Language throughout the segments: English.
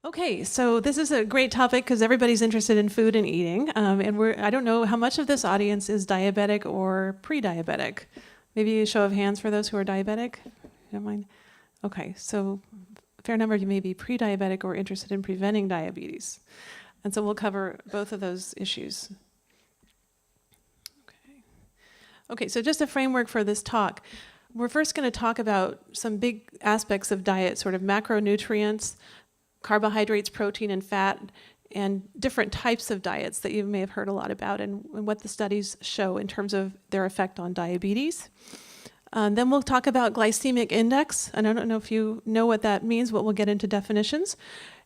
Okay, so this is a great topic because everybody's interested in food and eating. I don't know how much of this audience is diabetic or pre-diabetic. Maybe a show of hands for those who are diabetic? You don't mind? Okay, so a fair number of you may be pre-diabetic or interested in preventing diabetes. And so we'll cover both of those issues. Okay, so just a framework for this talk. We're first going to talk about some big aspects of diet, sort of macronutrients, carbohydrates, protein, and fat, and different types of diets that you may have heard a lot about and what the studies show in terms of their effect on diabetes. Then we'll talk about glycemic index. And I don't know if you know what that means, but we'll get into definitions.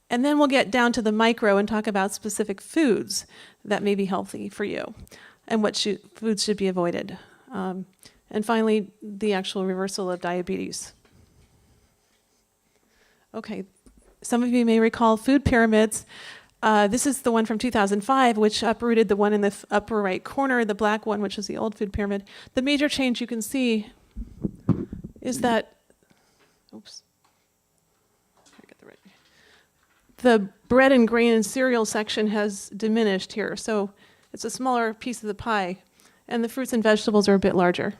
And then we'll get down to the micro and talk about specific foods that may be healthy for you and what foods should be avoided. And finally, the actual reversal of diabetes. Okay. Some of you may recall food pyramids. This is the one from 2005, which uprooted the one in the upper right corner, the black one, which is the old food pyramid. The major change you can see is that, the bread and grain and cereal section has diminished here. So it's a smaller piece of the pie, and the fruits and vegetables are a bit larger.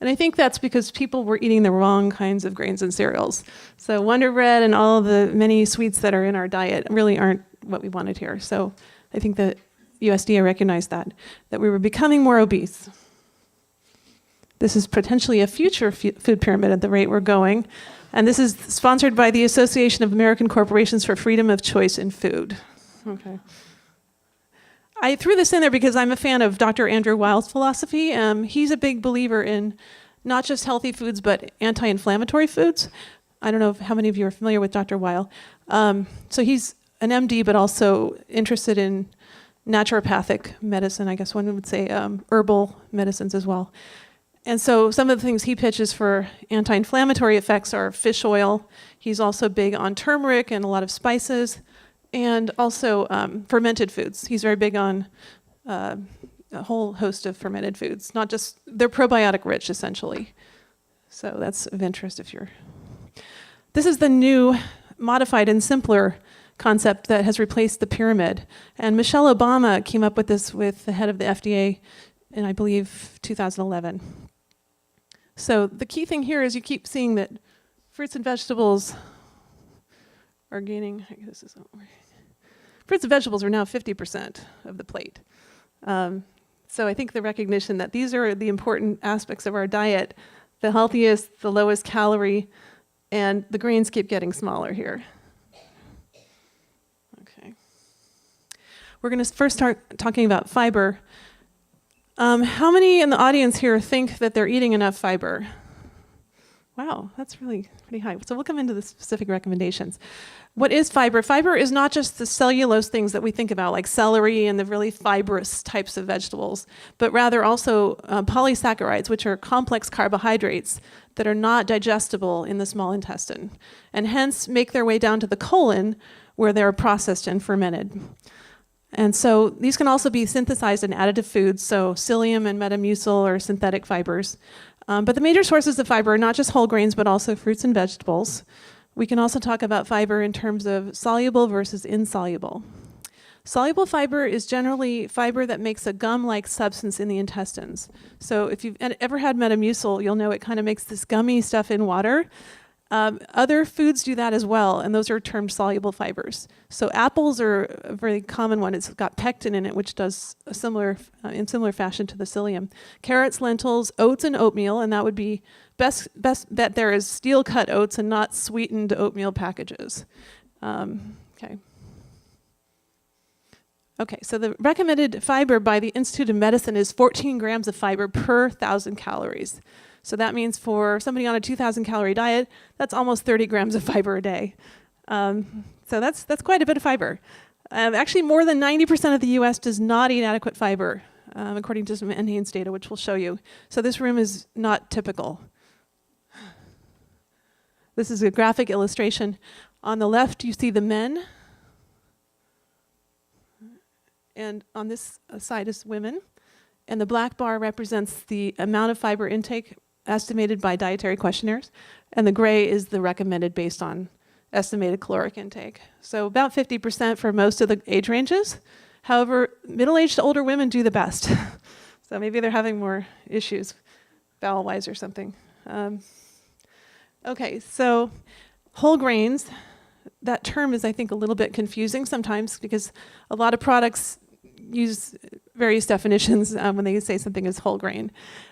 And I think that's because people were eating the wrong kinds of grains and cereals. So Wonder Bread and all the many sweets that are in our diet really aren't what we wanted here. So I think that USDA recognized that we were becoming more obese. This is potentially a future food pyramid at the rate we're going. And this is sponsored by the Association of American Corporations for Freedom of Choice in Food. Okay. I threw this in there because I'm a fan of Dr. Andrew Weil's philosophy. He's a big believer in not just healthy foods, but anti-inflammatory foods. I don't know how many of you are familiar with Dr. Weil. So he's an MD, but also interested in naturopathic medicine, I guess one would say, herbal medicines as well. And so some of the things he pitches for anti-inflammatory effects are fish oil. He's also big on turmeric and a lot of spices. And also fermented foods. He's very big on a whole host of fermented foods, not just, they're probiotic rich essentially. So that's of interest if you're. This is the new modified and simpler concept that has replaced the pyramid. And Michelle Obama came up with this with the head of the FDA in, I believe, 2011. So the key thing here is you keep seeing that fruits and vegetables are gaining, I guess this isn't working. Fruits and vegetables are now 50% of the plate. So I think the recognition that these are the important aspects of our diet, the healthiest, the lowest calorie, and the grains keep getting smaller here. Okay. We're going to first start talking about fiber. How many in the audience here think that they're eating enough fiber? Wow, that's really pretty high. So we'll come into the specific recommendations. What is fiber? Fiber is not just the cellulose things that we think about, like celery and the really fibrous types of vegetables, but rather also polysaccharides, which are complex carbohydrates that are not digestible in the small intestine, and hence make their way down to the colon, where they're processed and fermented. And so these can also be synthesized in additive foods, so psyllium and metamucil are synthetic fibers. But the major sources of fiber are not just whole grains, but also fruits and vegetables. We can also talk about fiber in terms of soluble versus insoluble. Soluble fiber is generally fiber that makes a gum-like substance in the intestines. So if you've ever had Metamucil, you'll know it kind of makes this gummy stuff in water. Other foods do that as well, and those are termed soluble fibers. So apples are a very common one. It's got pectin in it, which does a similar, in similar fashion to the psyllium. Carrots, lentils, oats, and oatmeal, and that would be best bet there is steel-cut oats and not sweetened oatmeal packages. Okay. Okay, so the recommended fiber by the Institute of Medicine is 14 grams of fiber per 1,000 calories. So that means for somebody on a 2,000 calorie diet, that's almost 30 grams of fiber a day. So that's quite a bit of fiber. Actually, more than 90% of the US does not eat adequate fiber, according to some NHANES data, which we'll show you. So this room is not typical. This is a graphic illustration. On the left, you see the men. And on this side is women. And the black bar represents the amount of fiber intake estimated by dietary questionnaires. And the gray is the recommended based on estimated caloric intake. So about 50% for most of the age ranges. However, middle-aged to older women do the best. So maybe they're having more issues bowel-wise or something. Okay, so whole grains, that term is, I think, a little bit confusing sometimes because a lot of products use various definitions when they say something is whole grain.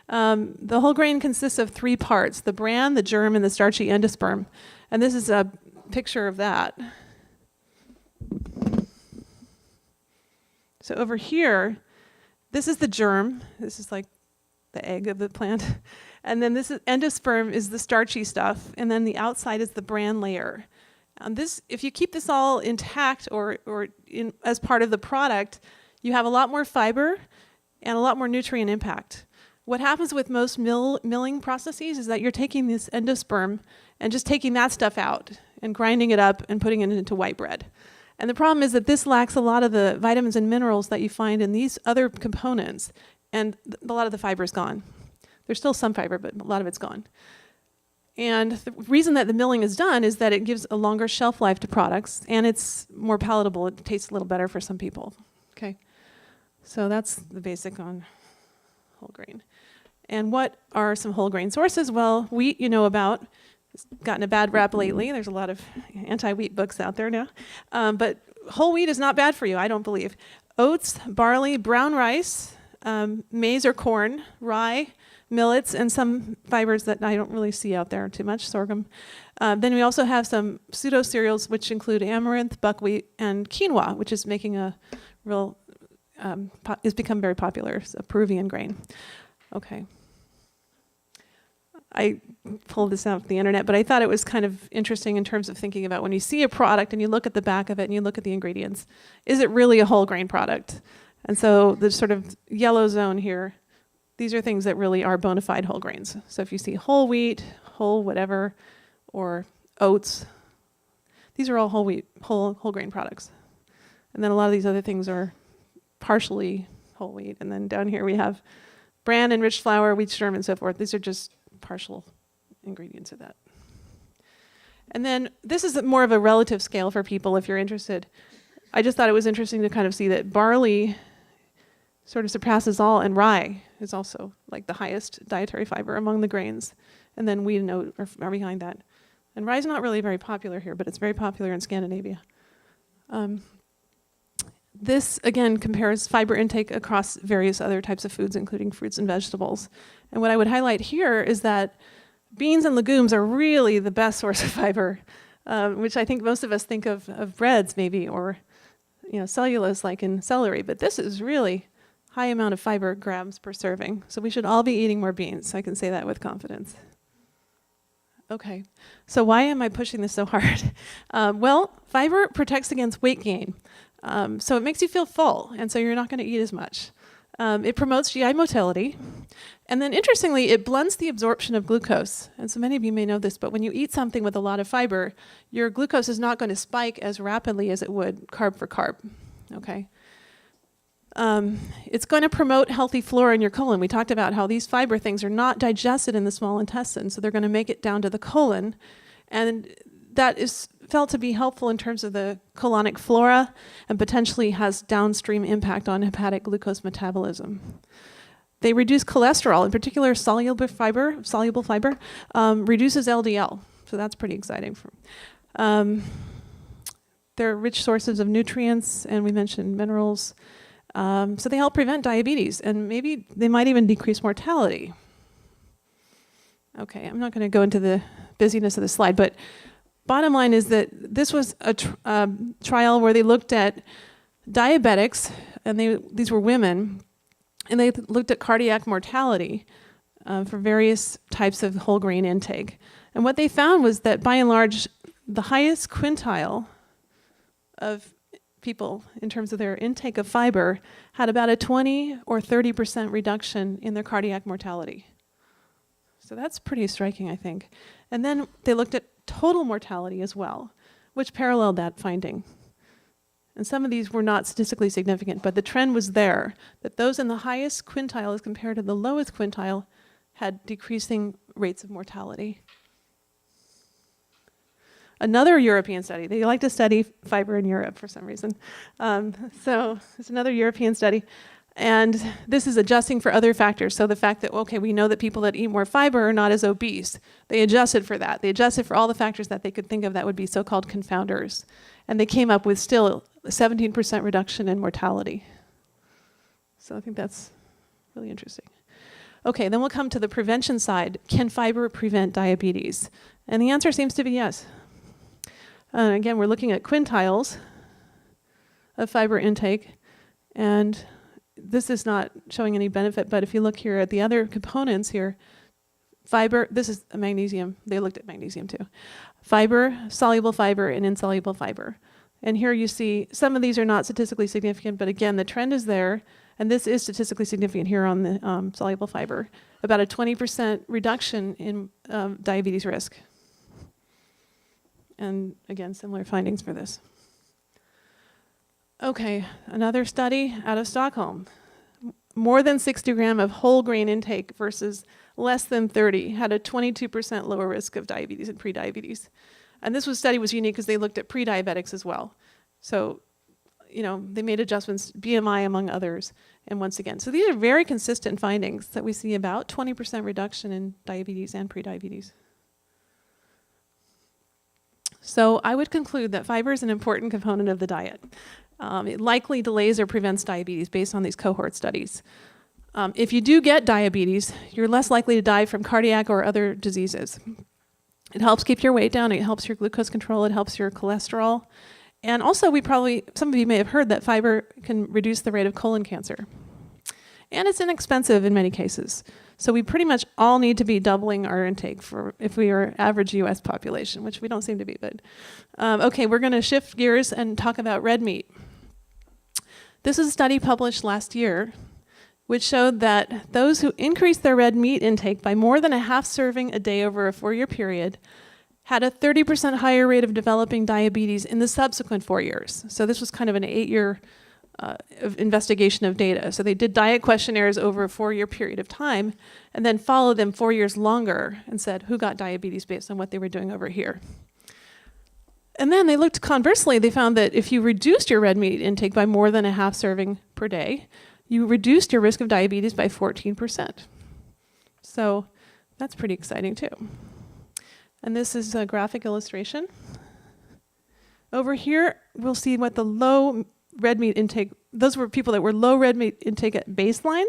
The whole grain consists of 3 parts: the bran, the germ, and the starchy endosperm. And this is a picture of that. So over here, this is the germ. This is like the egg of the plant. And then this is endosperm is the starchy stuff, and then the outside is the bran layer. This, if you keep this all intact or as part of the product, you have a lot more fiber and a lot more nutrient impact. What happens with most milling processes is that you're taking this endosperm and just taking that stuff out and grinding it up and putting it into white bread. And the problem is that this lacks a lot of the vitamins and minerals that you find in these other components, and a lot of the fiber is gone. There's still some fiber, but a lot of it's gone. And the reason that the milling is done is that it gives a longer shelf life to products, and it's more palatable. It tastes a little better for some people. Okay, so that's the basic on whole grain. And what are some whole grain sources? Well, wheat you know about. It's gotten a bad rap lately. There's a lot of anti-wheat books out there now. But whole wheat is not bad for you, I don't believe. Oats, barley, brown rice, maize or corn, rye, millets, and some fibers that I don't really see out there too much, sorghum. Then we also have some pseudo-cereals, which include amaranth, buckwheat, and quinoa, which is making a real, has become very popular. It's a Peruvian grain. Okay. I pulled this out of the internet, but I thought it was kind of interesting in terms of thinking about when you see a product and you look at the back of it and you look at the ingredients, is it really a whole grain product? And so the sort of yellow zone here, these are things that really are bona fide whole grains. So if you see whole wheat, whole whatever, or oats, these are all whole wheat, whole grain products. And then a lot of these other things are partially whole wheat. And then down here we have bran, enriched flour, wheat germ, and so forth. These are just partial ingredients of that. And then this is more of a relative scale for people if you're interested. I just thought it was interesting to kind of see that barley sort of surpasses all, and rye is also like the highest dietary fiber among the grains. And then wheat and oat are behind that. And rye is not really very popular here, but it's very popular in Scandinavia. This, again, compares fiber intake across various other types of foods, including fruits and vegetables. And what I would highlight here is that beans and legumes are really the best source of fiber, which I think most of us think of breads maybe, or cellulose like in celery. But this is really high amount of fiber grams per serving. So we should all be eating more beans. I can say that with confidence. Okay, so why am I pushing this so hard? Well, fiber protects against weight gain. So it makes you feel full, and so you're not going to eat as much. It promotes GI motility. And then interestingly, it blunts the absorption of glucose. And so many of you may know this, but when you eat something with a lot of fiber, your glucose is not going to spike as rapidly as it would carb for carb. Okay. It's going to promote healthy flora in your colon. We talked about how these fiber things are not digested in the small intestine, so they're going to make it down to the colon. And that is felt to be helpful in terms of the colonic flora and potentially has downstream impact on hepatic glucose metabolism. They reduce cholesterol, in particular soluble fiber, reduces LDL, so that's pretty exciting. They're rich sources of nutrients, and we mentioned minerals. So they help prevent diabetes, and maybe they might even decrease mortality. Okay, I'm not going to go into the busyness of the slide, but bottom line is that this was a trial where they looked at diabetics, and these were women, and they looked at cardiac mortality for various types of whole grain intake. And what they found was that by and large, the highest quintile of people in terms of their intake of fiber had about a 20 or 30% reduction in their cardiac mortality. So that's pretty striking, I think. And then they looked at total mortality as well, which paralleled that finding. And some of these were not statistically significant, but the trend was there, that those in the highest quintile as compared to the lowest quintile had decreasing rates of mortality. Another European study. They like to study fiber in Europe for some reason. So it's another European study. And this is adjusting for other factors. So the fact that, okay, we know that people that eat more fiber are not as obese. They adjusted for that. They adjusted for all the factors that they could think of that would be so-called confounders. And they came up with still a 17% reduction in mortality. So I think that's really interesting. Okay, then we'll come to the prevention side. Can fiber prevent diabetes? And the answer seems to be yes. Again, we're looking at quintiles of fiber intake, and this is not showing any benefit, but if you look here at the other components here, fiber, this is magnesium, they looked at magnesium too. Fiber, soluble fiber, and insoluble fiber. And here you see, some of these are not statistically significant, but again, the trend is there, and this is statistically significant here on the soluble fiber, about a 20% reduction in diabetes risk. And again, similar findings for this. Okay, another study out of Stockholm. More than 60 grams of whole grain intake versus less than 30 had a 22% lower risk of diabetes and prediabetes. And this study was unique because they looked at pre-diabetics as well. So, you know, they made adjustments, BMI among others, and once again. So these are very consistent findings that we see about 20% reduction in diabetes and prediabetes. So I would conclude that fiber is an important component of the diet. It likely delays or prevents diabetes based on these cohort studies. If you do get diabetes, you're less likely to die from cardiac or other diseases. It helps keep your weight down, it helps your glucose control, it helps your cholesterol. And also some of you may have heard that fiber can reduce the rate of colon cancer. And it's inexpensive in many cases. So we pretty much all need to be doubling our intake for if we are average US population, which we don't seem to be, but okay, we're gonna shift gears and talk about red meat. This is a study published last year, which showed that those who increased their red meat intake by more than a half serving a day over a 4-year period had a 30% higher rate of developing diabetes in the subsequent 4 years. So this was kind of an 8-year investigation of data. So they did diet questionnaires over a 4-year period of time and then followed them 4 years longer and said who got diabetes based on what they were doing over here. And then they looked conversely, they found that if you reduced your red meat intake by more than a half serving per day, you reduced your risk of diabetes by 14%. So that's pretty exciting too. And this is a graphic illustration. Over here, we'll see what the low red meat intake, those were people that were low red meat intake at baseline.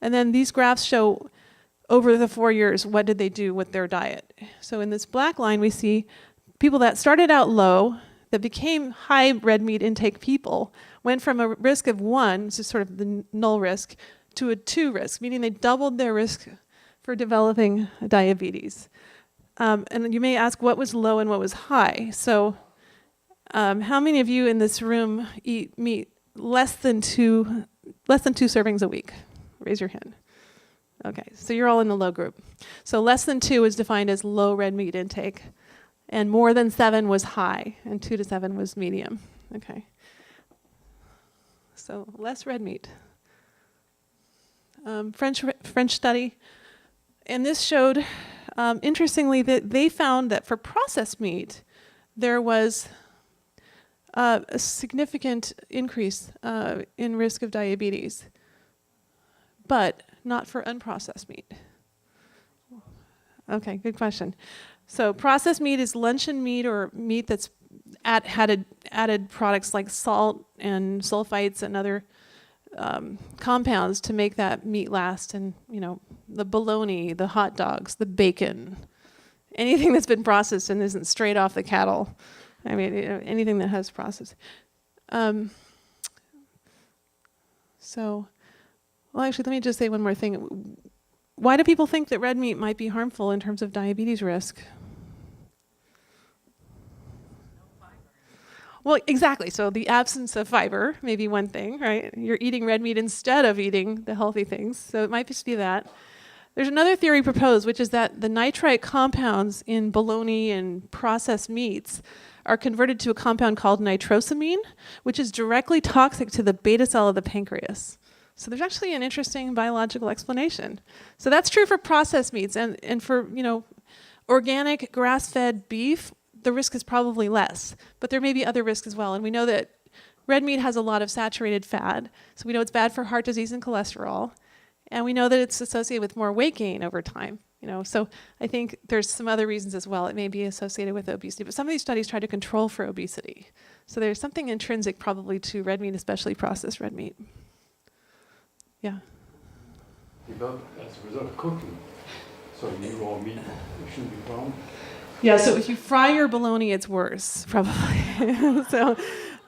And then these graphs show over the 4 years, what did they do with their diet? So in this black line, we see people that started out low, that became high red meat intake people, went from a risk of 1, which is sort of the null risk, to a 2 risk, meaning they doubled their risk for developing diabetes. And you may ask what was low and what was high. So how many of you in this room eat meat less than two servings a week? Raise your hand. Okay, so you're all in the low group. So less than 2 is defined as low red meat intake, and more than 7 was high, and 2 to 7 was medium. Okay. So less red meat. French study, and this showed, interestingly, that they found that for processed meat, there was a significant increase in risk of diabetes, but not for unprocessed meat. Okay, good question. So processed meat is luncheon meat or meat that's added products like salt and sulfites and other compounds to make that meat last, and you know, the bologna, the hot dogs, the bacon, anything that's been processed and isn't straight off the cattle. I mean, you know, anything that has processed. So, well, actually, let me just say one more thing. Why do people think that red meat might be harmful in terms of diabetes risk? Well, exactly. So the absence of fiber may be one thing, right? You're eating red meat instead of eating the healthy things. So it might just be that. There's another theory proposed, which is that the nitrite compounds in bologna and processed meats are converted to a compound called nitrosamine, which is directly toxic to the beta cell of the pancreas. So there's actually an interesting biological explanation. So that's true for processed meats, and for, you know, organic grass-fed beef, the risk is probably less, but there may be other risks as well. And we know that red meat has a lot of saturated fat, so we know it's bad for heart disease and cholesterol, and we know that it's associated with more weight gain over time. So I think there's some other reasons as well. It may be associated with obesity, but some of these studies try to control for obesity. So there's something intrinsic probably to red meat, especially processed red meat. Yeah. Because as a result of cooking, so you raw meat shouldn't be brown. Yeah, so if you fry your bologna, it's worse, probably. So,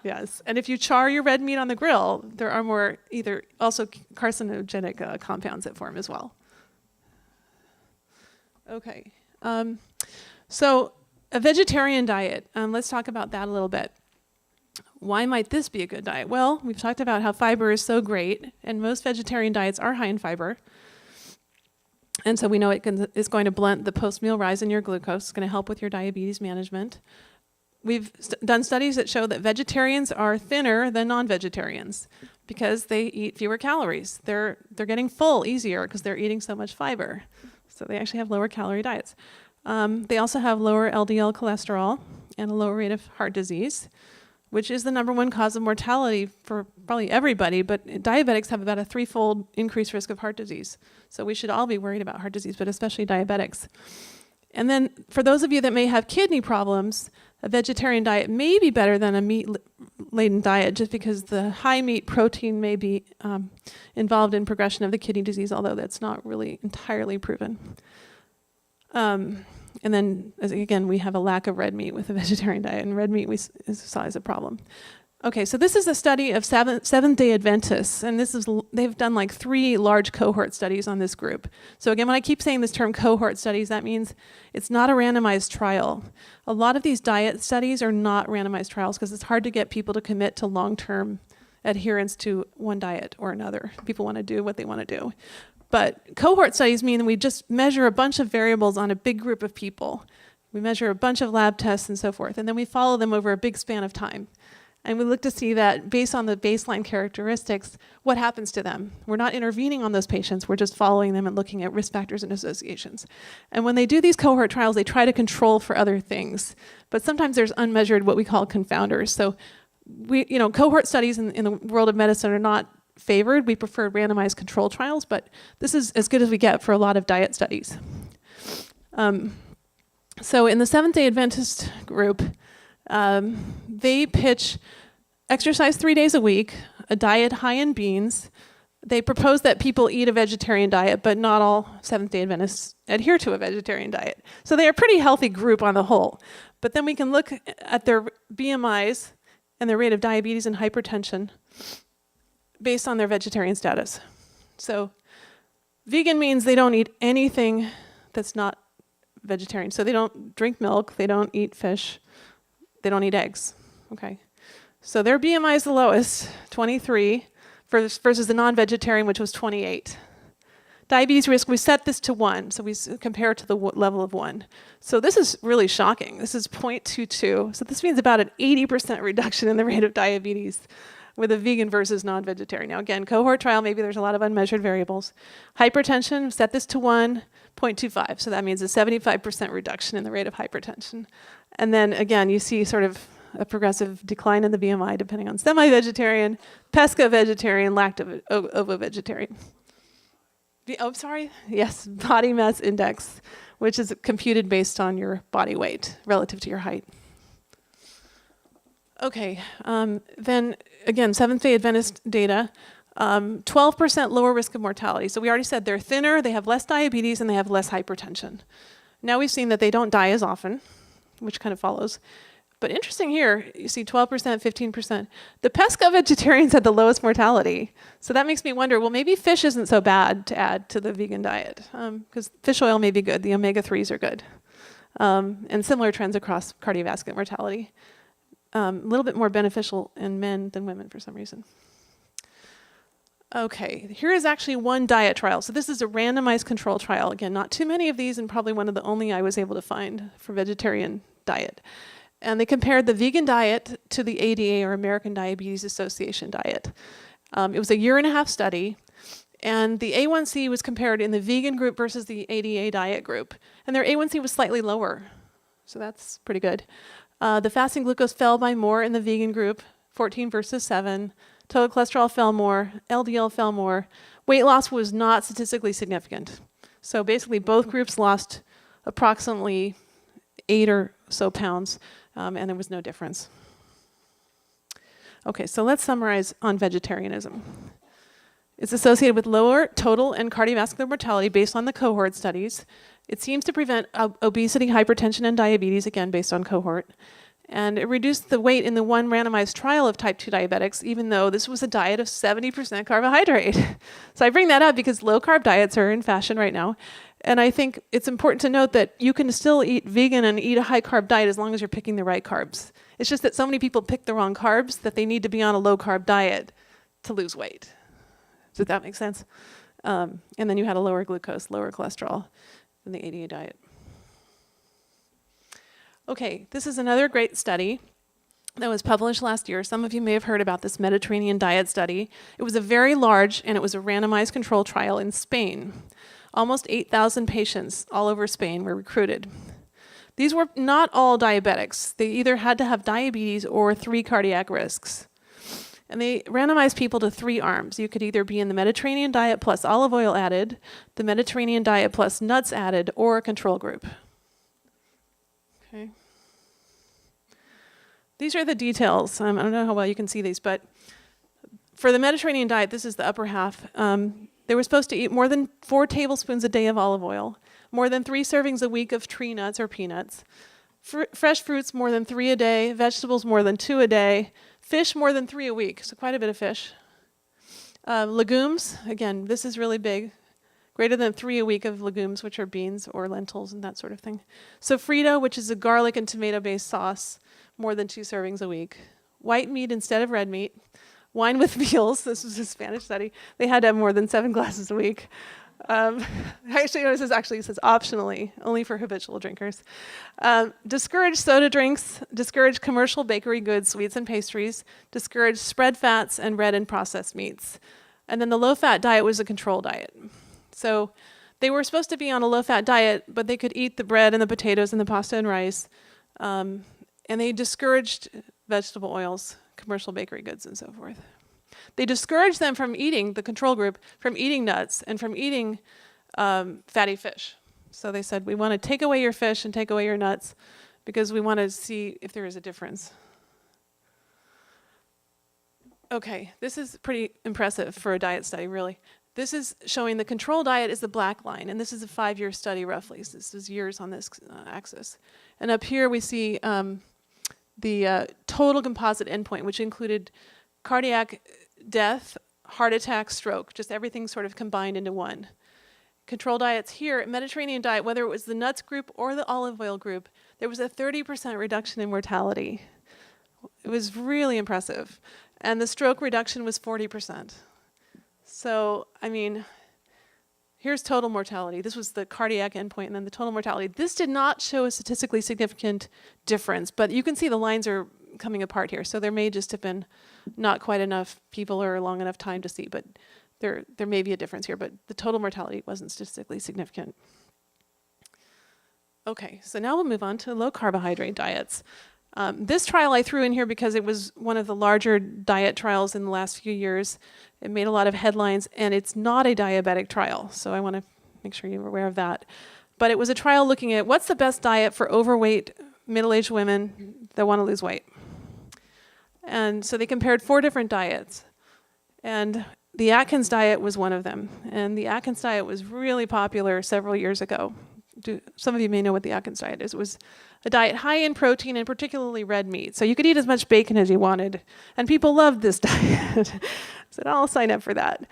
yes. And if you char your red meat on the grill, there are more either also carcinogenic compounds that form as well. Okay. So a vegetarian diet, let's talk about that a little bit. Why might this be a good diet? Well, we've talked about how fiber is so great, and most vegetarian diets are high in fiber. And so we know it's going to blunt the post-meal rise in your glucose. It's going to help with your diabetes management. We've done studies that show that vegetarians are thinner than non-vegetarians because they eat fewer calories. They're getting full easier because they're eating so much fiber. So they actually have lower calorie diets. They also have lower LDL cholesterol and a lower rate of heart disease, which is the number one cause of mortality for probably everybody, but diabetics have about a 3-fold increased risk of heart disease. So we should all be worried about heart disease, but especially diabetics. And then for those of you that may have kidney problems, a vegetarian diet may be better than a meat-laden diet just because the high meat protein may be involved in progression of the kidney disease, although that's not really entirely proven. And then, again, we have a lack of red meat with a vegetarian diet, and red meat we saw as a problem. Okay, so this is a study of Seventh-day Adventists, and they've done like 3 large cohort studies on this group. So again, when I keep saying this term cohort studies, that means it's not a randomized trial. A lot of these diet studies are not randomized trials because it's hard to get people to commit to long-term adherence to one diet or another. People want to do what they want to do. But cohort studies mean that we just measure a bunch of variables on a big group of people. We measure a bunch of lab tests and so forth, and then we follow them over a big span of time. And we look to see that based on the baseline characteristics, what happens to them. We're not intervening on those patients, we're just following them and looking at risk factors and associations. And when they do these cohort trials, they try to control for other things. But sometimes there's unmeasured, what we call confounders. So cohort studies in the world of medicine are not favored. We prefer randomized control trials, but this is as good as we get for a lot of diet studies. So in the Seventh-day Adventist group, they pitch exercise 3 days a week, a diet high in beans. They propose that people eat a vegetarian diet, but not all Seventh-day Adventists adhere to a vegetarian diet. So they're a pretty healthy group on the whole. But then we can look at their BMIs and their rate of diabetes and hypertension based on their vegetarian status. So vegan means they don't eat anything that's not vegetarian. So they don't drink milk, they don't eat fish, they don't eat eggs, okay? So their BMI is the lowest, 23, versus the non-vegetarian, which was 28. Diabetes risk, we set this to 1, so we compare it to the level of 1. So this is really shocking. This is 0.22. So this means about an 80% reduction in the rate of diabetes with a vegan versus non-vegetarian. Now again, cohort trial, maybe there's a lot of unmeasured variables. Hypertension, set this to 1, 0.25. So that means a 75% reduction in the rate of hypertension. And then again, you see sort of a progressive decline in the BMI depending on semi-vegetarian, pesca-vegetarian, lacto-ovo-vegetarian. Yes, body mass index, which is computed based on your body weight relative to your height. Okay, then again, Seventh-day Adventist data, 12% lower risk of mortality. So we already said they're thinner, they have less diabetes, and they have less hypertension. Now we've seen that they don't die as often, which kind of follows. But interesting here, you see 12%, 15%. The pesca vegetarians had the lowest mortality. So that makes me wonder, well, maybe fish isn't so bad to add to the vegan diet, because fish oil may be good, the omega-3s are good. And similar trends across cardiovascular mortality. A little bit more beneficial in men than women for some reason. Okay, here is actually one diet trial. So this is a randomized control trial. Again, not too many of these, and probably one of the only I was able to find for vegetarian diet. And they compared the vegan diet to the ADA, or American Diabetes Association diet. It was a 1.5-year study, and the A1C was compared in the vegan group versus the ADA diet group. And their A1C was slightly lower. So that's pretty good. The fasting glucose fell by more in the vegan group, 14 versus 7. Total cholesterol fell more. LDL fell more. Weight loss was not statistically significant. So basically, both groups lost approximately 8 or so pounds, and there was no difference. Okay, so let's summarize on vegetarianism. It's associated with lower total and cardiovascular mortality based on the cohort studies. It seems to prevent obesity, hypertension, and diabetes, again, based on cohort. And it reduced the weight in the one randomized trial of type 2 diabetics, even though this was a diet of 70% carbohydrate. So I bring that up because low-carb diets are in fashion right now. And I think it's important to note that you can still eat vegan and eat a high-carb diet as long as you're picking the right carbs. It's just that so many people pick the wrong carbs that they need to be on a low-carb diet to lose weight. Does that make sense? And then you had a lower glucose, lower cholesterol in the ADA diet. Okay, this is another great study that was published last year. Some of you may have heard about this Mediterranean diet study. It was a very large, and it was a randomized control trial in Spain. Almost 8,000 patients all over Spain were recruited. These were not all diabetics. They either had to have diabetes or 3 cardiac risks. And they randomized people to 3 arms. You could either be in the Mediterranean diet plus olive oil added, the Mediterranean diet plus nuts added, or a control group. Okay. These are the details. I don't know how well you can see these, but for the Mediterranean diet, this is the upper half. They were supposed to eat more than 4 tablespoons a day of olive oil, more than 3 servings a week of tree nuts or peanuts, fresh fruits more than 3 a day, vegetables more than 2 a day, fish more than 3 a week, so quite a bit of fish. Legumes, again, this is really big. Greater than 3 a week of legumes, which are beans or lentils and that sort of thing. Sofrito, which is a garlic and tomato-based sauce, more than 2 servings a week. White meat instead of red meat. Wine with meals, this was a Spanish study. They had to have more than 7 glasses a week. Actually, no, it says optionally, only for habitual drinkers. Discourage soda drinks, discourage commercial bakery goods, sweets and pastries, discourage spread fats and red and processed meats. And then the low-fat diet was a control diet. So they were supposed to be on a low-fat diet, but they could eat the bread and the potatoes and the pasta and rice. And they discouraged vegetable oils, commercial bakery goods, and so forth. They discouraged them from eating, the control group, from eating nuts and from eating fatty fish. So they said, we want to take away your fish and take away your nuts because we want to see if there is a difference. Okay, this is pretty impressive for a diet study, really. This is showing the control diet is the black line, and this is a 5-year study roughly. So this is years on this axis. And up here we see the total composite endpoint, which included cardiac death, heart attack, stroke, just everything sort of combined into one. Control diets here, Mediterranean diet, whether it was the nuts group or the olive oil group, there was a 30% reduction in mortality. It was really impressive. And the stroke reduction was 40%. So, I mean, here's total mortality. This was the cardiac endpoint and then the total mortality. This did not show a statistically significant difference, but you can see the lines are coming apart here. So there may just have been not quite enough people or long enough time to see, but there may be a difference here, but the total mortality wasn't statistically significant. Okay, so now we'll move on to low carbohydrate diets. This trial I threw in here because it was one of the larger diet trials in the last few years. It made a lot of headlines, and it's not a diabetic trial, so I want to make sure you're aware of that. But it was a trial looking at what's the best diet for overweight, middle-aged women that want to lose weight. And so they compared 4 different diets, and the Atkins diet was one of them. And the Atkins diet was really popular several years ago. Some of you may know what the Atkins diet is. It was a diet high in protein and particularly red meat. So you could eat as much bacon as you wanted. And people loved this diet. So I'll sign up for that.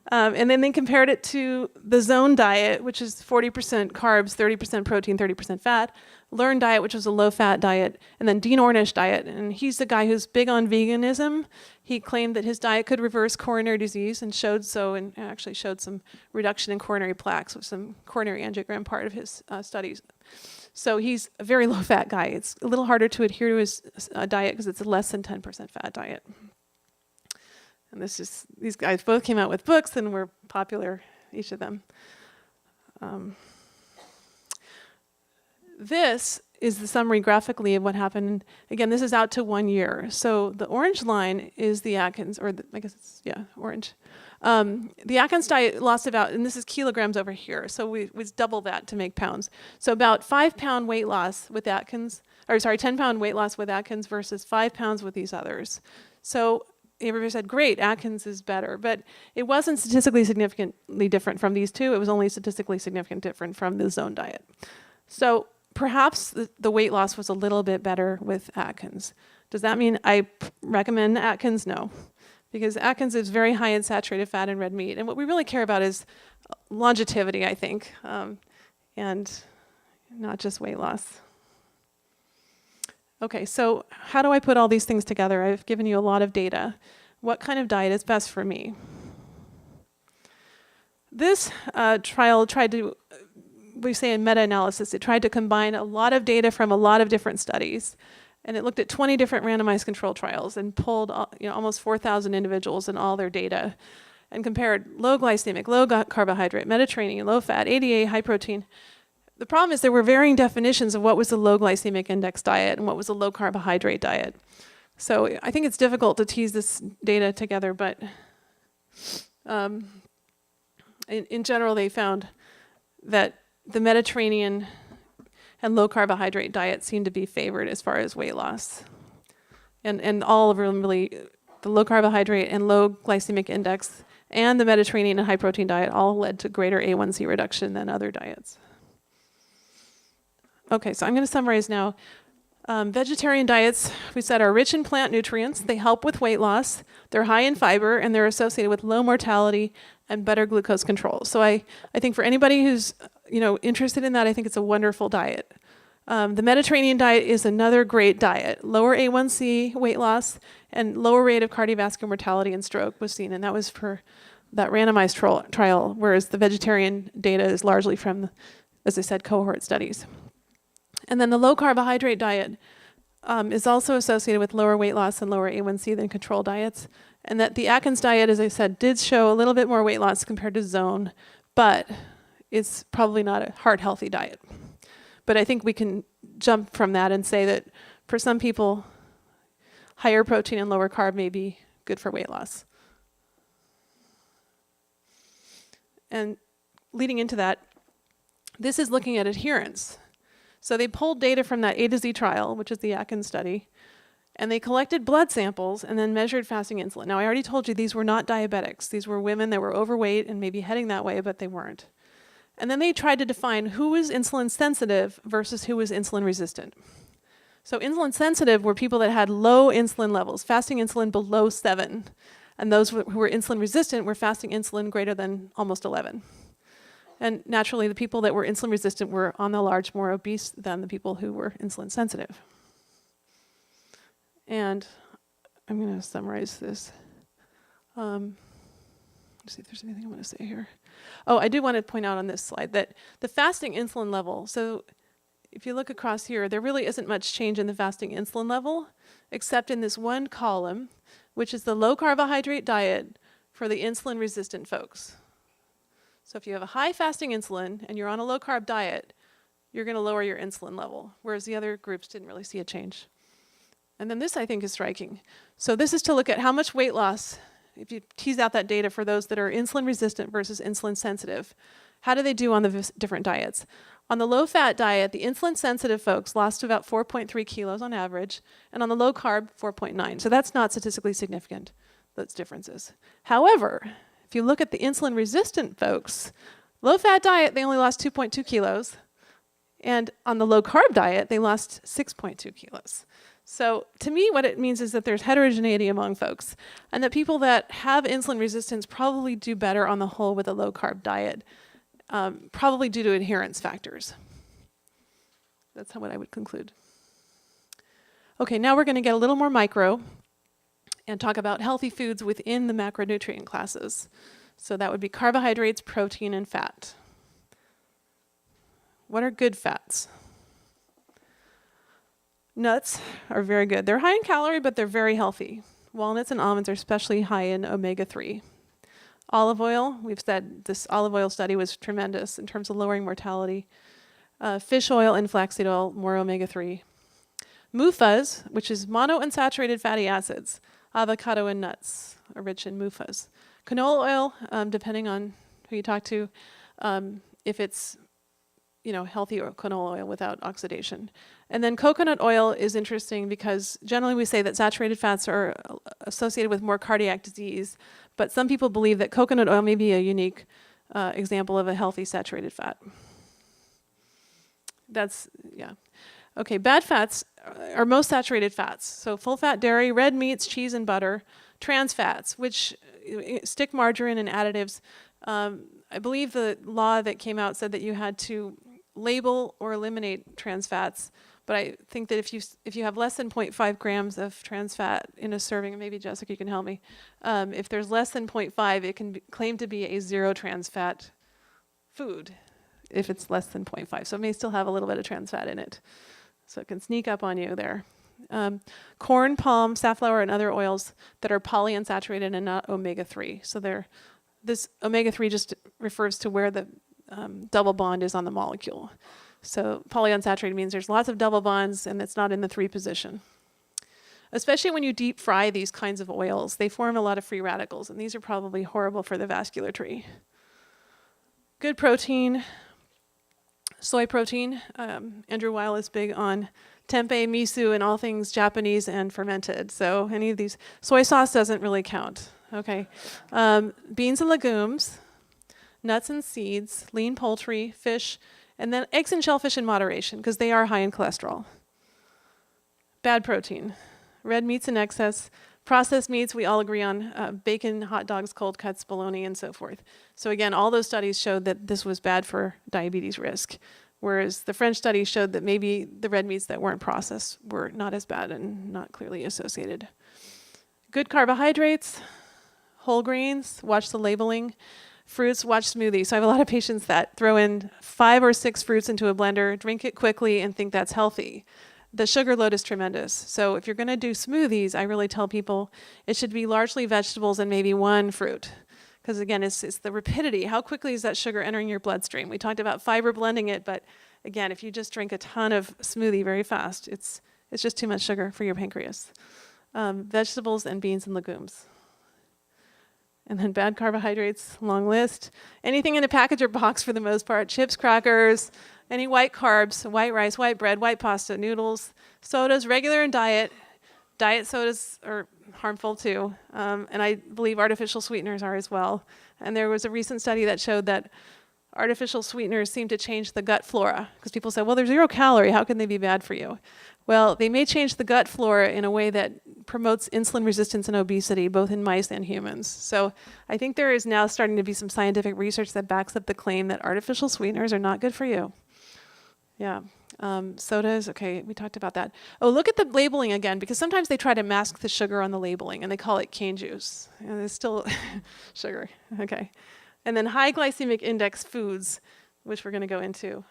And then they compared it to the Zone diet, which is 40% carbs, 30% protein, 30% fat. Learn diet, which was a low-fat diet. And then Dean Ornish diet. And he's the guy who's big on veganism. He claimed that his diet could reverse coronary disease and showed so, and actually showed some reduction in coronary plaques with some coronary angiogram part of his studies. So he's a very low-fat guy. It's a little harder to adhere to his diet because it's a less than 10% fat diet. And these guys both came out with books and were popular, each of them. This is the summary graphically of what happened. Again, this is out to 1 year. So the orange line is the Atkins, or I guess it's, yeah, orange. The Atkins diet lost about, and this is kilograms over here, so we double that to make pounds. So about 5 pound weight loss with Atkins, or sorry, 10 pound weight loss with Atkins versus 5 pounds with these others. So everybody said, great, Atkins is better, but it wasn't statistically significantly different from these two. It was only statistically significant different from the zone diet. So perhaps the weight loss was a little bit better with Atkins. Does that mean I recommend Atkins? No, because Atkins is very high in saturated fat and red meat. And what we really care about is longevity, I think, and not just weight loss. Okay, so how do I put all these things together? I've given you a lot of data. What kind of diet is best for me? This trial tried to, we say in meta-analysis, it tried to combine a lot of data from a lot of different studies. And it looked at 20 different randomized control trials and pulled almost 4,000 individuals and all their data and compared low glycemic, low carbohydrate, Mediterranean, low fat, ADA, high protein. The problem is there were varying definitions of what was a low glycemic index diet and what was a low carbohydrate diet. So I think it's difficult to tease this data together, but in general they found that the Mediterranean and low carbohydrate diet seemed to be favored as far as weight loss. And all of them really, the low carbohydrate and low glycemic index and the Mediterranean and high protein diet all led to greater A1C reduction than other diets. Okay, so I'm going to summarize now. Vegetarian diets, we said, are rich in plant nutrients. They help with weight loss. They're high in fiber, and they're associated with low mortality and better glucose control. So I think for anybody who's interested in that, I think it's a wonderful diet. The Mediterranean diet is another great diet. Lower A1C weight loss and lower rate of cardiovascular mortality and stroke was seen, and that was for that randomized trial, whereas the vegetarian data is largely from, as I said, cohort studies. And then the low carbohydrate diet is also associated with lower weight loss and lower A1C than control diets. And that the Atkins diet, as I said, did show a little bit more weight loss compared to zone, but it's probably not a heart-healthy diet. But I think we can jump from that and say that for some people, higher protein and lower carb may be good for weight loss. And leading into that, this is looking at adherence. So they pulled data from that A to Z trial, which is the Atkins study, and they collected blood samples and then measured fasting insulin. Now, I already told you these were not diabetics. These were women that were overweight and maybe heading that way, but they weren't. And then they tried to define who was insulin sensitive versus who was insulin resistant. So insulin sensitive were people that had low insulin levels, fasting insulin below 7. And those who were insulin resistant were fasting insulin greater than almost 11. And naturally, the people that were insulin resistant were on the large more obese than the people who were insulin sensitive. And I'm going to summarize this. Let's see if there's anything I want to say here. Oh, I do want to point out on this slide that the fasting insulin level, so if you look across here, there really isn't much change in the fasting insulin level, except in this one column, which is the low carbohydrate diet for the insulin resistant folks. So if you have a high fasting insulin and you're on a low carb diet, you're going to lower your insulin level, whereas the other groups didn't really see a change. And then this, I think, is striking. So this is to look at how much weight loss, if you tease out that data for those that are insulin resistant versus insulin sensitive, how do they do on the different diets? On the low fat diet, the insulin sensitive folks lost about 4.3 kilos on average, and on the low carb, 4.9. So that's not statistically significant, those differences. However, if you look at the insulin resistant folks, low fat diet, they only lost 2.2 kilos. And on the low carb diet, they lost 6.2 kilos. So to me, what it means is that there's heterogeneity among folks, and that people that have insulin resistance probably do better on the whole with a low carb diet, probably due to adherence factors. That's what I would conclude. Okay, now we're going to get a little more micro and talk about healthy foods within the macronutrient classes. So that would be carbohydrates, protein, and fat. What are good fats? Nuts are very good. They're high in calorie, but they're very healthy. Walnuts and almonds are especially high in omega-3. Olive oil, we've said this olive oil study was tremendous in terms of lowering mortality. Fish oil and flaxseed oil, more omega-3. MUFAs, which is monounsaturated fatty acids. Avocado and nuts are rich in MUFAs. Canola oil, depending on who you talk to, if it's healthy or canola oil without oxidation. And then coconut oil is interesting because generally we say that saturated fats are associated with more cardiac disease, but some people believe that coconut oil may be a unique example of a healthy saturated fat. Okay, bad fats are most saturated fats. So full fat dairy, red meats, cheese, and butter. Trans fats, which stick margarine and additives. I believe the law that came out said that you had to label or eliminate trans fats, but I think that if you have less than 0.5 grams of trans fat in a serving, and maybe Jessica, you can help me, if there's less than 0.5, it can be claimed to be a zero trans fat food if it's less than 0.5. So it may still have a little bit of trans fat in it. So it can sneak up on you there. Corn, palm, safflower, and other oils that are polyunsaturated and not omega-3. So this omega-3 just refers to where the double bond is on the molecule. So polyunsaturated means there's lots of double bonds and it's not in the 3 position. Especially when you deep fry these kinds of oils, they form a lot of free radicals, and these are probably horrible for the vascular tree. Good protein, soy protein. Andrew Weil is big on tempeh, miso, and all things Japanese and fermented. So any of these, soy sauce doesn't really count. Okay, beans and legumes, nuts and seeds, lean poultry, fish, and then eggs and shellfish in moderation because they are high in cholesterol. Bad protein, red meats in excess, processed meats we all agree on, bacon, hot dogs, cold cuts, bologna, and so forth. So again, all those studies showed that this was bad for diabetes risk, whereas the French studies showed that maybe the red meats that weren't processed were not as bad and not clearly associated. Good carbohydrates, whole grains, watch the labeling. Fruits, watch smoothies. So I have a lot of patients that throw in 5 or 6 fruits into a blender, drink it quickly, and think that's healthy. The sugar load is tremendous. So if you're going to do smoothies, I really tell people it should be largely vegetables and maybe 1 fruit. Because again, it's the rapidity. How quickly is that sugar entering your bloodstream? We talked about fiber blending it, but again, if you just drink a ton of smoothie very fast, it's just too much sugar for your pancreas. Vegetables and beans and legumes. And then bad carbohydrates, long list. Anything in a package or box for the most part. Chips, crackers, any white carbs, white rice, white bread, white pasta, noodles, sodas, regular and diet. Diet sodas are harmful too. And I believe artificial sweeteners are as well. And there was a recent study that showed that artificial sweeteners seem to change the gut flora. Because people say, well, they're 0 calorie, how can they be bad for you? Well, they may change the gut flora in a way that promotes insulin resistance and obesity, both in mice and humans. So I think there is now starting to be some scientific research that backs up the claim that artificial sweeteners are not good for you. Yeah. Sodas, okay, we talked about that. Oh, look at the labeling again, because sometimes they try to mask the sugar on the labeling, and they call it cane juice. And it's still sugar, okay. And then high glycemic index foods, which we're going to go into.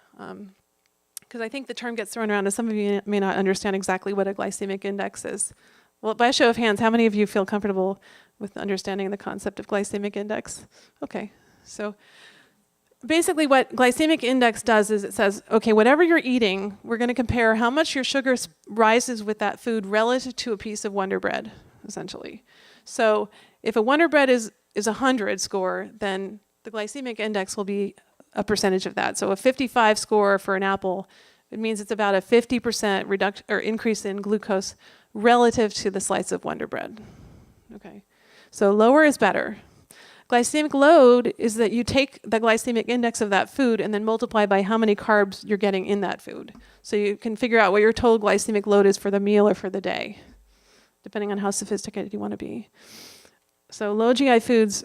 Because I think the term gets thrown around, and some of you may not understand exactly what a glycemic index is. Well, by a show of hands, how many of you feel comfortable with understanding the concept of glycemic index? Okay, so basically what glycemic index does is it says, okay, whatever you're eating, we're going to compare how much your sugar rises with that food relative to a piece of Wonder Bread, essentially. So if a Wonder Bread is 100 score, then the glycemic index will be a percentage of that. So a 55 score for an apple, it means it's about a 50% reduction or increase in glucose relative to the slice of Wonder Bread. Okay, so lower is better. Glycemic load is that you take the glycemic index of that food and then multiply by how many carbs you're getting in that food. So you can figure out what your total glycemic load is for the meal or for the day, depending on how sophisticated you want to be. So low GI foods,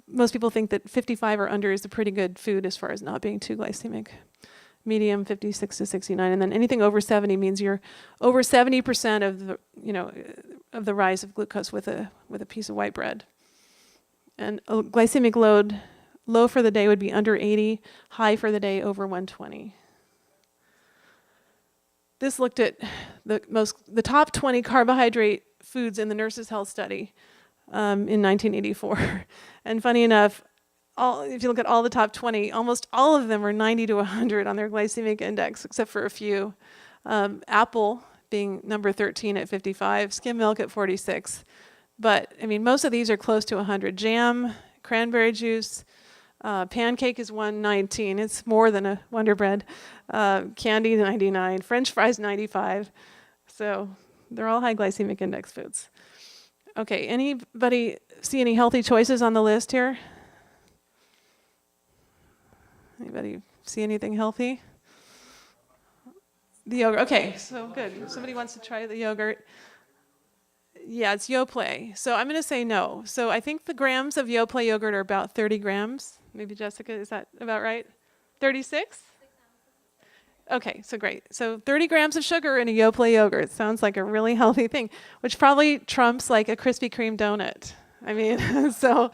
most people think that 55 or under is a pretty good food as far as not being too glycemic. Medium, 56 to 69, and then anything over 70 means you're over 70% of the, of the rise of glucose with a piece of white bread. And a glycemic load, low for the day would be under 80, high for the day over 120. This looked at the top 20 carbohydrate foods in the Nurses' Health Study in 1984. And funny enough, if you look at all the top 20, almost all of them are 90 to 100 on their glycemic index, except for a few. Apple being number 13 at 55, skim milk at 46. But, I mean, most of these are close to 100. Jam, cranberry juice, pancake is 119. It's more than a Wonder Bread. Candy, 99. French fries, 95. So they're all high glycemic index foods. Okay, anybody see any healthy choices on the list here? Anybody see anything healthy? The yogurt. Okay, so good. Somebody wants to try the yogurt. Yeah, it's Yoplait. So I'm going to say no. So I think the grams of Yoplait yogurt are about 30 grams. Maybe Jessica, is that about right? 36? Okay, so great. So 30 grams of sugar in a Yoplait yogurt sounds like a really healthy thing, which probably trumps like a Krispy Kreme donut. I mean, so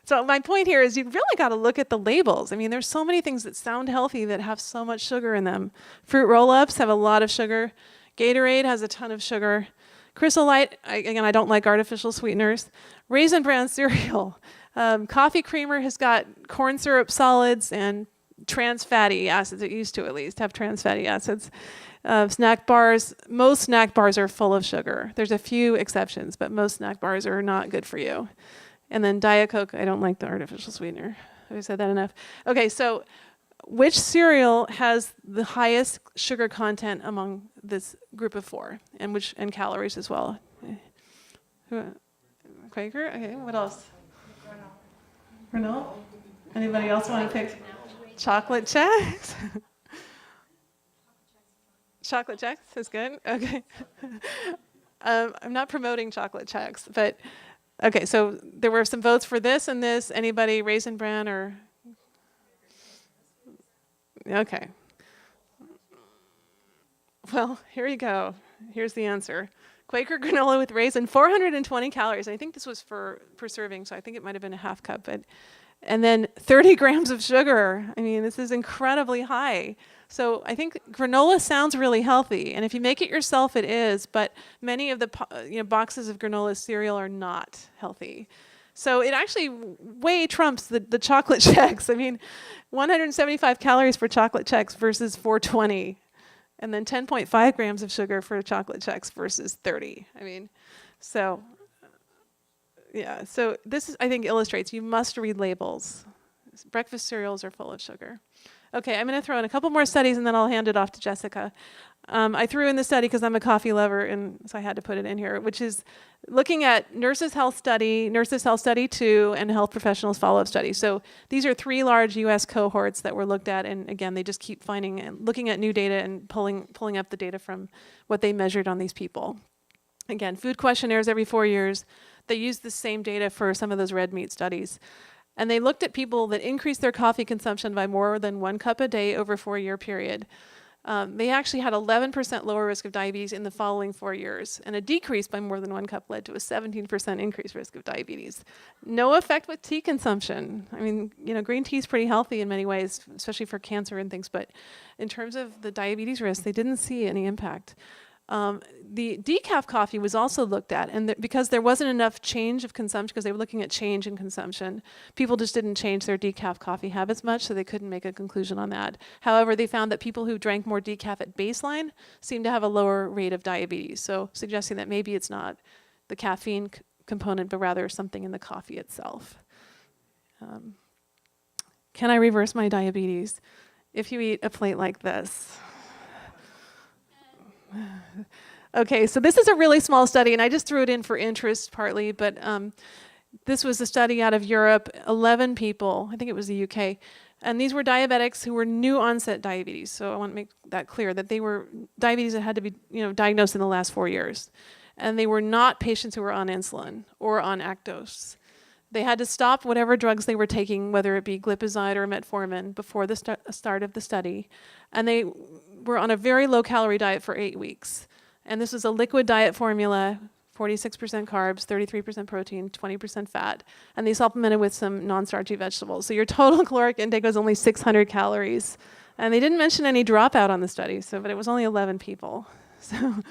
my point here is you've really got to look at the labels. I mean, there's so many things that sound healthy that have so much sugar in them. Fruit roll-ups have a lot of sugar. Gatorade has a ton of sugar. Crystal Light, again, I don't like artificial sweeteners. Raisin Bran cereal. Coffee creamer has got corn syrup solids and trans fatty acids. It used to at least have trans fatty acids. Snack bars, most snack bars are full of sugar. There's a few exceptions, but most snack bars are not good for you. And then Diet Coke, I don't like the artificial sweetener. Have I said that enough? Okay, so which cereal has the highest sugar content among this group of four, and calories as well? Quaker? Okay, what else? Granola. Anybody else want to pick? Chocolate Chex? Chocolate Chex is good? Okay. I'm not promoting Chocolate Chex, but okay, so there were some votes for this and this. Anybody Raisin Bran or? Okay. Well, here you go. Here's the answer. Quaker granola with raisin, 420 calories. I think this was per serving, so I think it might have been a half cup. And then 30 grams of sugar. I mean, this is incredibly high. So I think granola sounds really healthy, and if you make it yourself, it is. But many of the boxes of granola cereal are not healthy. So it actually way trumps the chocolate Chex. I mean, 175 calories for chocolate Chex versus 420. And then 10.5 grams of sugar for chocolate Chex versus 30. I mean, so, yeah. So this, I think, illustrates you must read labels. Breakfast cereals are full of sugar. Okay, I'm going to throw in a couple more studies, and then I'll hand it off to Jessica. I threw in the study because I'm a coffee lover, and so I had to put it in here, which is looking at Nurses Health Study 2, and Health Professionals Follow-Up Study. So these are 3 large U.S. cohorts that were looked at, and again, they just keep finding and looking at new data and pulling up the data from what they measured on these people. Again, food questionnaires every 4 years. They used the same data for some of those red meat studies. And they looked at people that increased their coffee consumption by more than 1 cup a day over a 4-year period. They actually had 11% lower risk of diabetes in the following 4 years, and a decrease by more than 1 cup led to a 17% increased risk of diabetes. No effect with tea consumption. I mean, green tea is pretty healthy in many ways, especially for cancer and things, but in terms of the diabetes risk, they didn't see any impact. The decaf coffee was also looked at, and because there wasn't enough change of consumption, because they were looking at change in consumption, people just didn't change their decaf coffee habits much, so they couldn't make a conclusion on that. However, they found that people who drank more decaf at baseline seemed to have a lower rate of diabetes, so suggesting that maybe it's not the caffeine component, but rather something in the coffee itself. Can I reverse my diabetes? If you eat a plate like this. Okay, so this is a really small study, and I just threw it in for interest partly, but this was a study out of Europe, 11 people, I think it was the UK, and these were diabetics who were new onset diabetes, so I want to make that clear, that they were diabetes that had to be diagnosed in the last 4 years, and they were not patients who were on insulin or on Actos. They had to stop whatever drugs they were taking, whether it be glipizide or metformin, before the start of the study. And they were on a very low-calorie diet for 8 weeks. And this was a liquid diet formula, 46% carbs, 33% protein, 20% fat. And they supplemented with some non-starchy vegetables. So your total caloric intake was only 600 calories. And they didn't mention any dropout on the study, but it was only 11 people. So.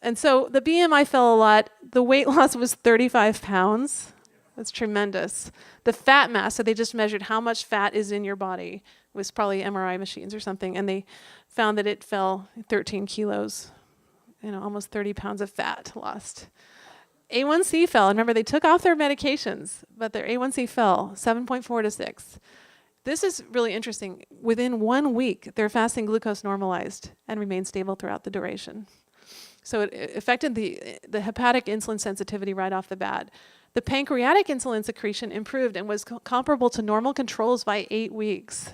And so the BMI fell a lot. The weight loss was 35 pounds. That's tremendous. The fat mass, so they just measured how much fat is in your body, was probably MRI machines or something, and they found that it fell 13 kilos, almost 30 pounds of fat lost. A1C fell. Remember, they took off their medications, but their A1C fell 7.4 to 6. This is really interesting. Within 1 week, their fasting glucose normalized and remained stable throughout the duration. So it affected the hepatic insulin sensitivity right off the bat. The pancreatic insulin secretion improved and was comparable to normal controls by 8 weeks.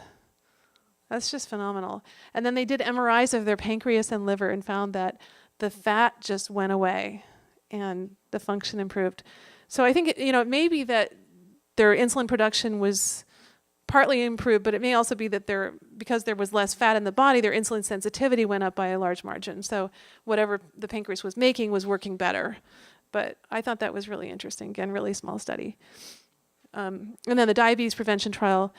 That's just phenomenal. And then they did MRIs of their pancreas and liver and found that the fat just went away and the function improved. So I think it may be that their insulin production was partly improved, but it may also be that because there was less fat in the body, their insulin sensitivity went up by a large margin. So whatever the pancreas was making was working better. But I thought that was really interesting. Again, really small study. And then the diabetes prevention trial,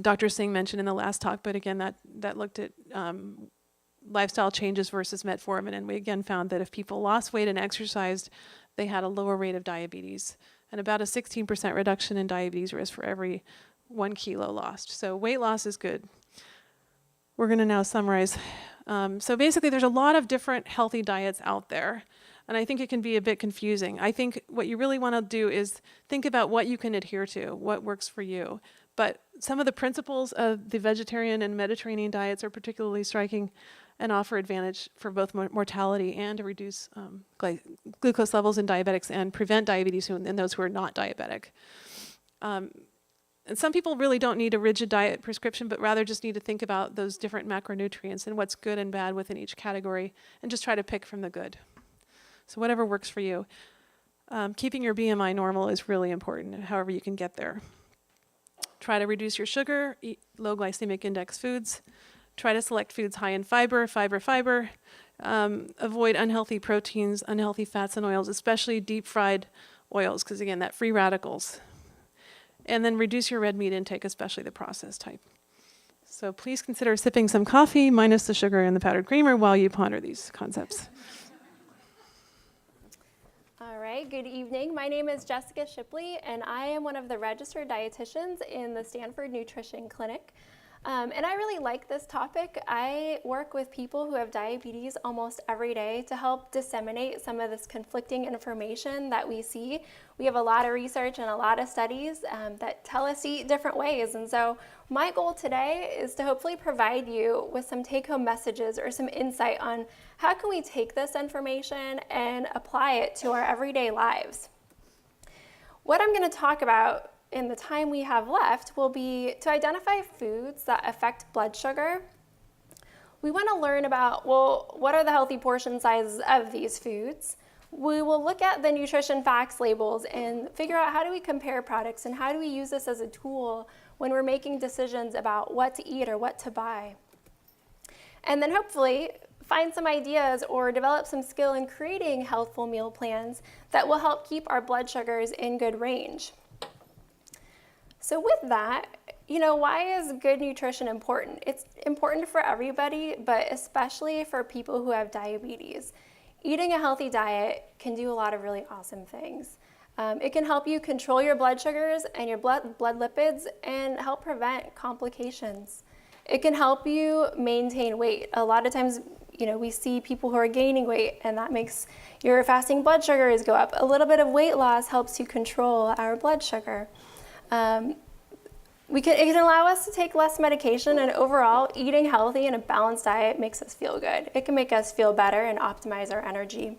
Dr. Singh mentioned in the last talk, but again, that looked at lifestyle changes versus metformin. And we again found that if people lost weight and exercised, they had a lower rate of diabetes and about a 16% reduction in diabetes risk for every 1 kilo lost. So weight loss is good. We're going to now summarize. So basically, there's a lot of different healthy diets out there. And I think it can be a bit confusing. I think what you really want to do is think about what you can adhere to, what works for you. But some of the principles of the vegetarian and Mediterranean diets are particularly striking and offer advantage for both mortality and to reduce glucose levels in diabetics and prevent diabetes in those who are not diabetic. And some people really don't need a rigid diet prescription, but rather just need to think about those different macronutrients and what's good and bad within each category and just try to pick from the good. So whatever works for you. Keeping your BMI normal is really important, however you can get there. Try to reduce your sugar, eat low glycemic index foods. Try to select foods high in fiber. Avoid unhealthy proteins, unhealthy fats and oils, especially deep fried oils, because again, that free radicals. And then reduce your red meat intake, especially the processed type. So please consider sipping some coffee, minus the sugar and the powdered creamer, while you ponder these concepts. All right, good evening. My name is Jessica Shipley, and I am one of the registered dietitians in the Stanford Nutrition Clinic. And I really like this topic. I work with people who have diabetes almost every day to help disseminate some of this conflicting information that we see. We have a lot of research and a lot of studies that tell us to eat different ways. And so my goal today is to hopefully provide you with some take-home messages or some insight on how can we take this information and apply it to our everyday lives. What I'm going to talk about in the time we have left will be to identify foods that affect blood sugar. We want to learn about, well, what are the healthy portion sizes of these foods? We will look at the nutrition facts labels and figure out how do we compare products and how do we use this as a tool when we're making decisions about what to eat or what to buy. And then hopefully find some ideas or develop some skill in creating healthful meal plans that will help keep our blood sugars in good range. So with that, why is good nutrition important? It's important for everybody, but especially for people who have diabetes. Eating a healthy diet can do a lot of really awesome things. It can help you control your blood sugars and your blood lipids and help prevent complications. It can help you maintain weight. A lot of times, we see people who are gaining weight and that makes your fasting blood sugars go up. A little bit of weight loss helps you control our blood sugar. It can allow us to take less medication, and overall, eating healthy and a balanced diet makes us feel good. It can make us feel better and optimize our energy.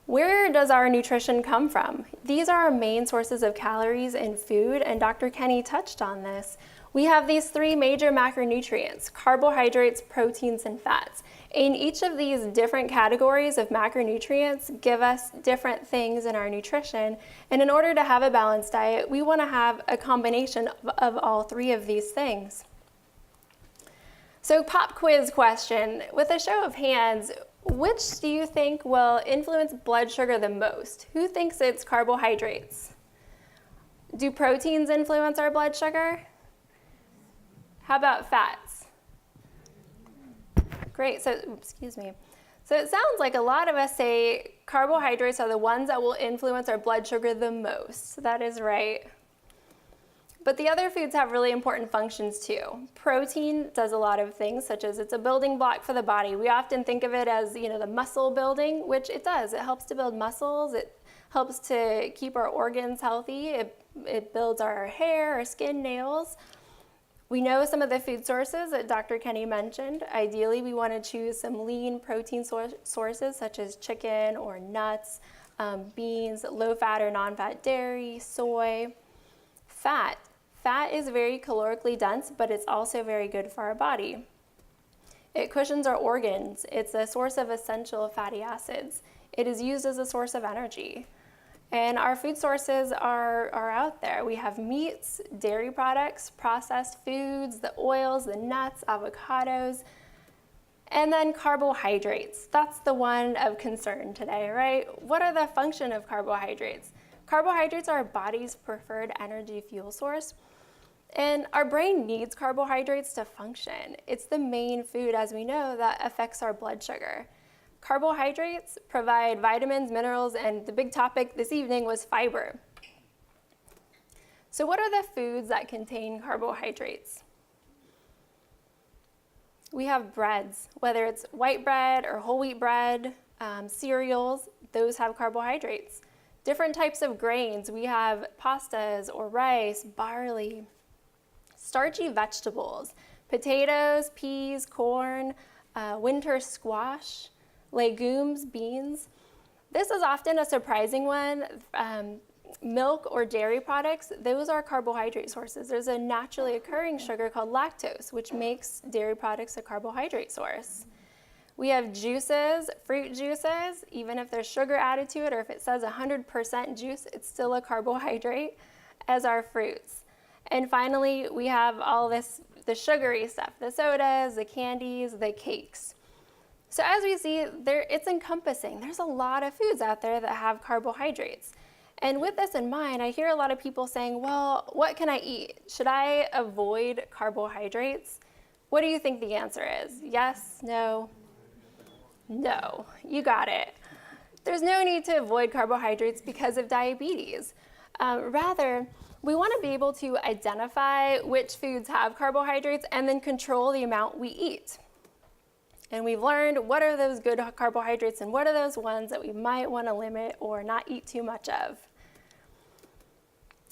Where does our nutrition come from? These are our main sources of calories in food, and Dr. Kenny touched on this. We have these 3 major macronutrients: carbohydrates, proteins, and fats. And each of these different categories of macronutrients give us different things in our nutrition. And in order to have a balanced diet, we want to have a combination of all 3 of these things. So pop quiz question. With a show of hands, which do you think will influence blood sugar the most? Who thinks it's carbohydrates? Do proteins influence our blood sugar? How about fats? Great, so it sounds like a lot of us say carbohydrates are the ones that will influence our blood sugar the most. That is right. But the other foods have really important functions too. Protein does a lot of things, such as it's a building block for the body. We often think of it as, the muscle building, which it does. It helps to build muscles. It helps to keep our organs healthy. It builds our hair, our skin, nails. We know some of the food sources that Dr. Kenny mentioned. Ideally, we want to choose some lean protein sources such as chicken or nuts, beans, low-fat or non-fat dairy, soy. Fat. Fat is very calorically dense, but it's also very good for our body. It cushions our organs. It's a source of essential fatty acids. It is used as a source of energy. And our food sources are out there. We have meats, dairy products, processed foods, the oils, the nuts, avocados, and then carbohydrates. That's the one of concern today, right? What are the function of carbohydrates? Carbohydrates are our body's preferred energy fuel source, and our brain needs carbohydrates to function. It's the main food, as we know, that affects our blood sugar. Carbohydrates provide vitamins, minerals, and the big topic this evening was fiber. So what are the foods that contain carbohydrates? We have breads, whether it's white bread or whole wheat bread, cereals, those have carbohydrates. Different types of grains, we have pastas or rice, barley, starchy vegetables, potatoes, peas, corn, winter squash, legumes, beans. This is often a surprising one. Milk or dairy products, those are carbohydrate sources. There's a naturally occurring sugar called lactose, which makes dairy products a carbohydrate source. We have juices, fruit juices, even if there's sugar added to it or if it says 100% juice, it's still a carbohydrate, as are fruits. And finally, we have all this, the sugary stuff, the sodas, the candies, the cakes. So as we see, it's encompassing. There's a lot of foods out there that have carbohydrates. And with this in mind, I hear a lot of people saying, well, what can I eat? Should I avoid carbohydrates? What do you think the answer is? Yes, no? No, you got it. There's no need to avoid carbohydrates because of diabetes. Rather, we want to be able to identify which foods have carbohydrates and then control the amount we eat. And we've learned what are those good carbohydrates and what are those ones that we might want to limit or not eat too much of.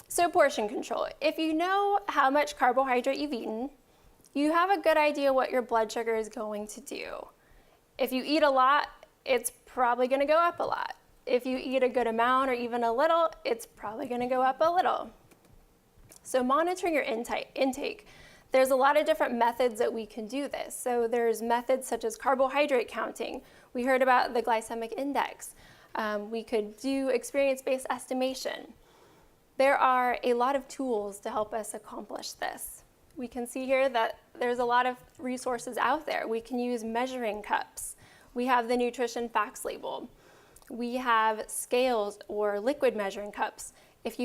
So portion control. If you know how much carbohydrate you've eaten, you have a good idea what your blood sugar is going to do. If you eat a lot, it's probably going to go up a lot. If you eat a good amount or even a little, it's probably going to go up a little. So monitoring your intake. There's a lot of different methods that we can do this. So there's methods such as carbohydrate counting. We heard about the glycemic index. We could do experience-based estimation. There are a lot of tools to help us accomplish this. We can see here that there's a lot of resources out there. We can use measuring cups. We have the nutrition facts label. We have scales or liquid measuring cups. If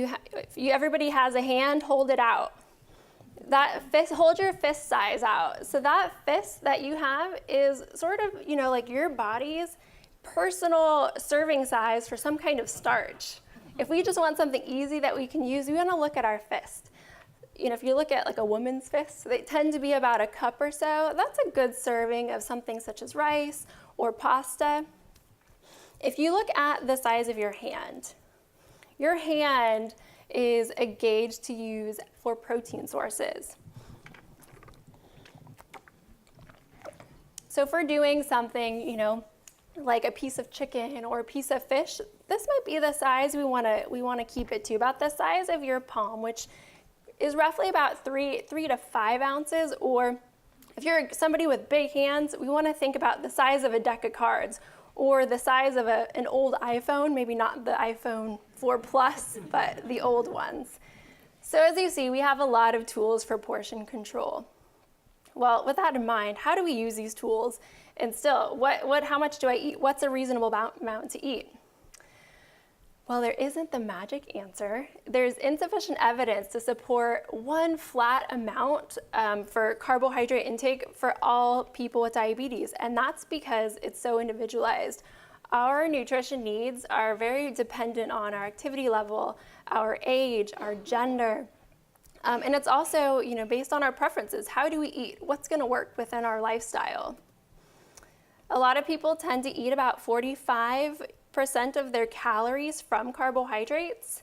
everybody has a hand, hold it out. Hold your fist size out. So that fist that you have is sort of, like your body's personal serving size for some kind of starch. If we just want something easy that we can use, we want to look at our fist. If you look at like a woman's fist, they tend to be about a cup or so. That's a good serving of something such as rice or pasta. If you look at the size of your hand is a gauge to use for protein sources. So if we're doing something, like a piece of chicken or a piece of fish, this might be the size we want to keep it to, about the size of your palm, which is roughly about 3 to 5 ounces, or if you're somebody with big hands, we want to think about the size of a deck of cards or the size of an old iPhone, maybe not the iPhone 4 Plus, but the old ones. So as you see, we have a lot of tools for portion control. Well, with that in mind, how do we use these tools? And still, how much do I eat? What's a reasonable amount to eat? Well, there isn't the magic answer. There's insufficient evidence to support one flat amount for carbohydrate intake for all people with diabetes, and that's because it's so individualized. Our nutrition needs are very dependent on our activity level, our age, our gender, and it's also, based on our preferences. How do we eat? What's going to work within our lifestyle? A lot of people tend to eat about 45% of their calories from carbohydrates.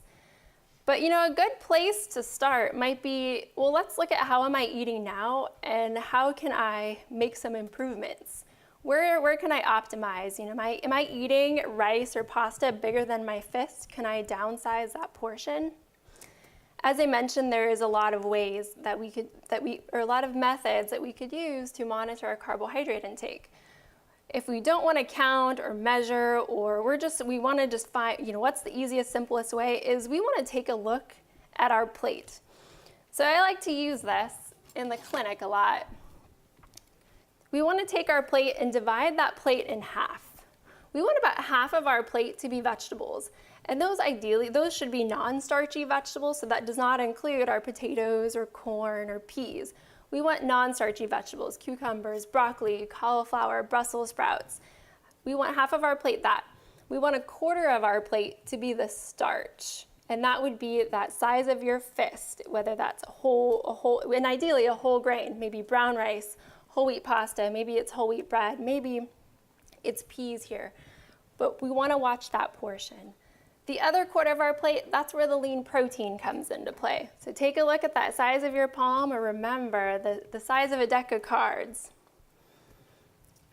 But a good place to start might be, well, let's look at how am I eating now and how can I make some improvements? Where can I optimize? Am I eating rice or pasta bigger than my fist? Can I downsize that portion? As I mentioned, there is a lot of ways or a lot of methods that we could use to monitor our carbohydrate intake. If we don't want to count or measure, or we want to just find, what's the easiest, simplest way, is we want to take a look at our plate. So I like to use this in the clinic a lot. We want to take our plate and divide that plate in half. We want about half of our plate to be vegetables. And those should be non-starchy vegetables, so that does not include our potatoes or corn or peas. We want non-starchy vegetables, cucumbers, broccoli, cauliflower, Brussels sprouts. We want half of our plate that. We want a quarter of our plate to be the starch. And that would be that size of your fist, whether that's and ideally a whole grain, maybe brown rice, whole wheat pasta, maybe it's whole wheat bread, maybe it's peas here. But we want to watch that portion. The other quarter of our plate, that's where the lean protein comes into play. So take a look at that size of your palm, or remember the size of a deck of cards.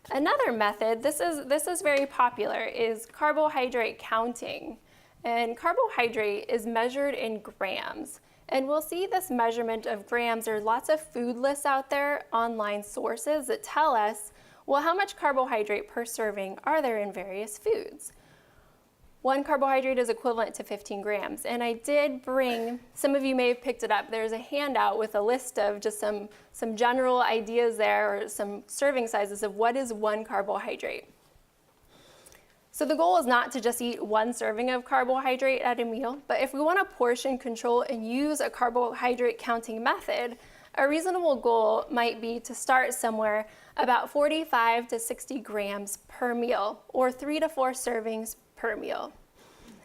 Another method, this is very popular, is carbohydrate counting. And carbohydrate is measured in grams. And we'll see this measurement of grams. There's lots of food lists out there, online sources that tell us, well, how much carbohydrate per serving are there in various foods? One carbohydrate is equivalent to 15 grams. And I did bring, some of you may have picked it up, there's a handout with a list of just some general ideas there, or some serving sizes of what is one carbohydrate. So the goal is not to just eat one serving of carbohydrate at a meal, but if we want to portion control and use a carbohydrate counting method, a reasonable goal might be to start somewhere about 45 to 60 grams per meal, or 3 to 4 servings per meal.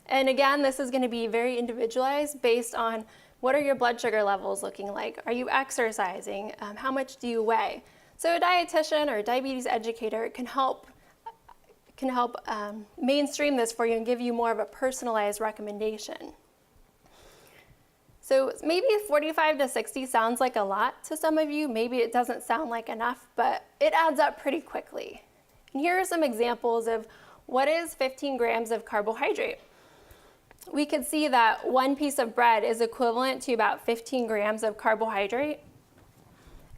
And again, this is going to be very individualized based on what are your blood sugar levels looking like? Are you exercising? How much do you weigh? So a dietitian or a diabetes educator can help mainstream this for you and give you more of a personalized recommendation. So maybe 45 to 60 sounds like a lot to some of you. Maybe it doesn't sound like enough, but it adds up pretty quickly. And here are some examples of what is 15 grams of carbohydrate. We could see that one piece of bread is equivalent to about 15 grams of carbohydrate.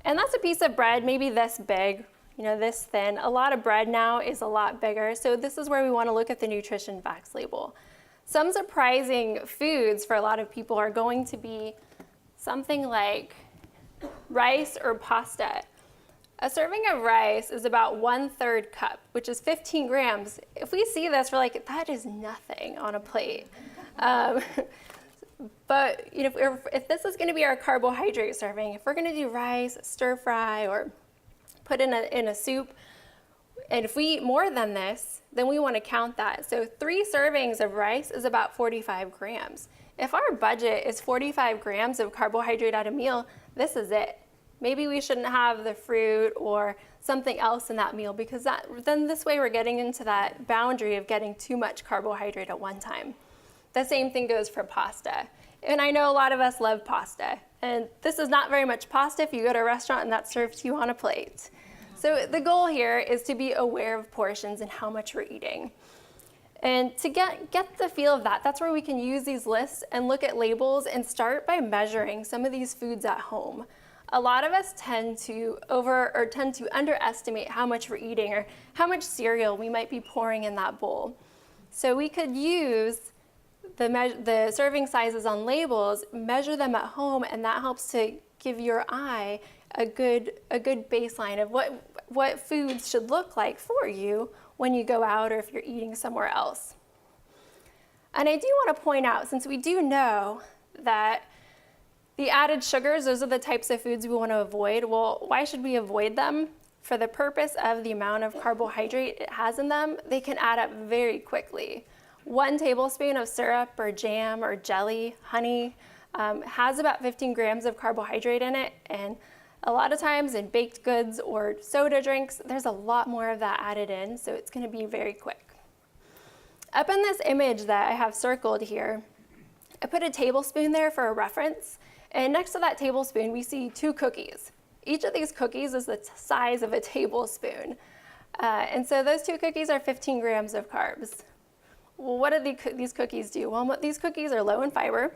And that's a piece of bread maybe this big, this thin. A lot of bread now is a lot bigger. So this is where we want to look at the nutrition facts label. Some surprising foods for a lot of people are going to be something like rice or pasta. A serving of rice is about 1/3 cup, which is 15 grams. If we see this, we're like, that is nothing on a plate. But if this is going to be our carbohydrate serving, if we're going to do rice, stir fry, or put in a soup, and if we eat more than this, then we want to count that. So 3 servings of rice is about 45 grams. If our budget is 45 grams of carbohydrate at a meal, this is it. Maybe we shouldn't have the fruit or something else in that meal, because then this way we're getting into that boundary of getting too much carbohydrate at one time. The same thing goes for pasta. And I know a lot of us love pasta. And this is not very much pasta if you go to a restaurant and that's served to you on a plate. So the goal here is to be aware of portions and how much we're eating. And to get the feel of that, that's where we can use these lists and look at labels and start by measuring some of these foods at home. A lot of us tend to underestimate how much we're eating or how much cereal we might be pouring in that bowl. So we could use the serving sizes on labels, measure them at home, and that helps to give your eye a good baseline of what foods should look like for you when you go out or if you're eating somewhere else. And I do want to point out, since we do know that the added sugars, those are the types of foods we want to avoid. Well, why should we avoid them? for the purpose of the amount of carbohydrate it has in them, they can add up very quickly. 1 tablespoon of syrup or jam or jelly, honey, has about 15 grams of carbohydrate in it, and a lot of times in baked goods or soda drinks, there's a lot more of that added in, so it's gonna be very quick. Up in this image that I have circled here, I put a tablespoon there for a reference, and next to that tablespoon, we see 2 cookies. Each of these cookies is the size of a tablespoon. And so those 2 cookies are 15 grams of carbs. Well, what do these cookies do? Well, these cookies are low in fiber,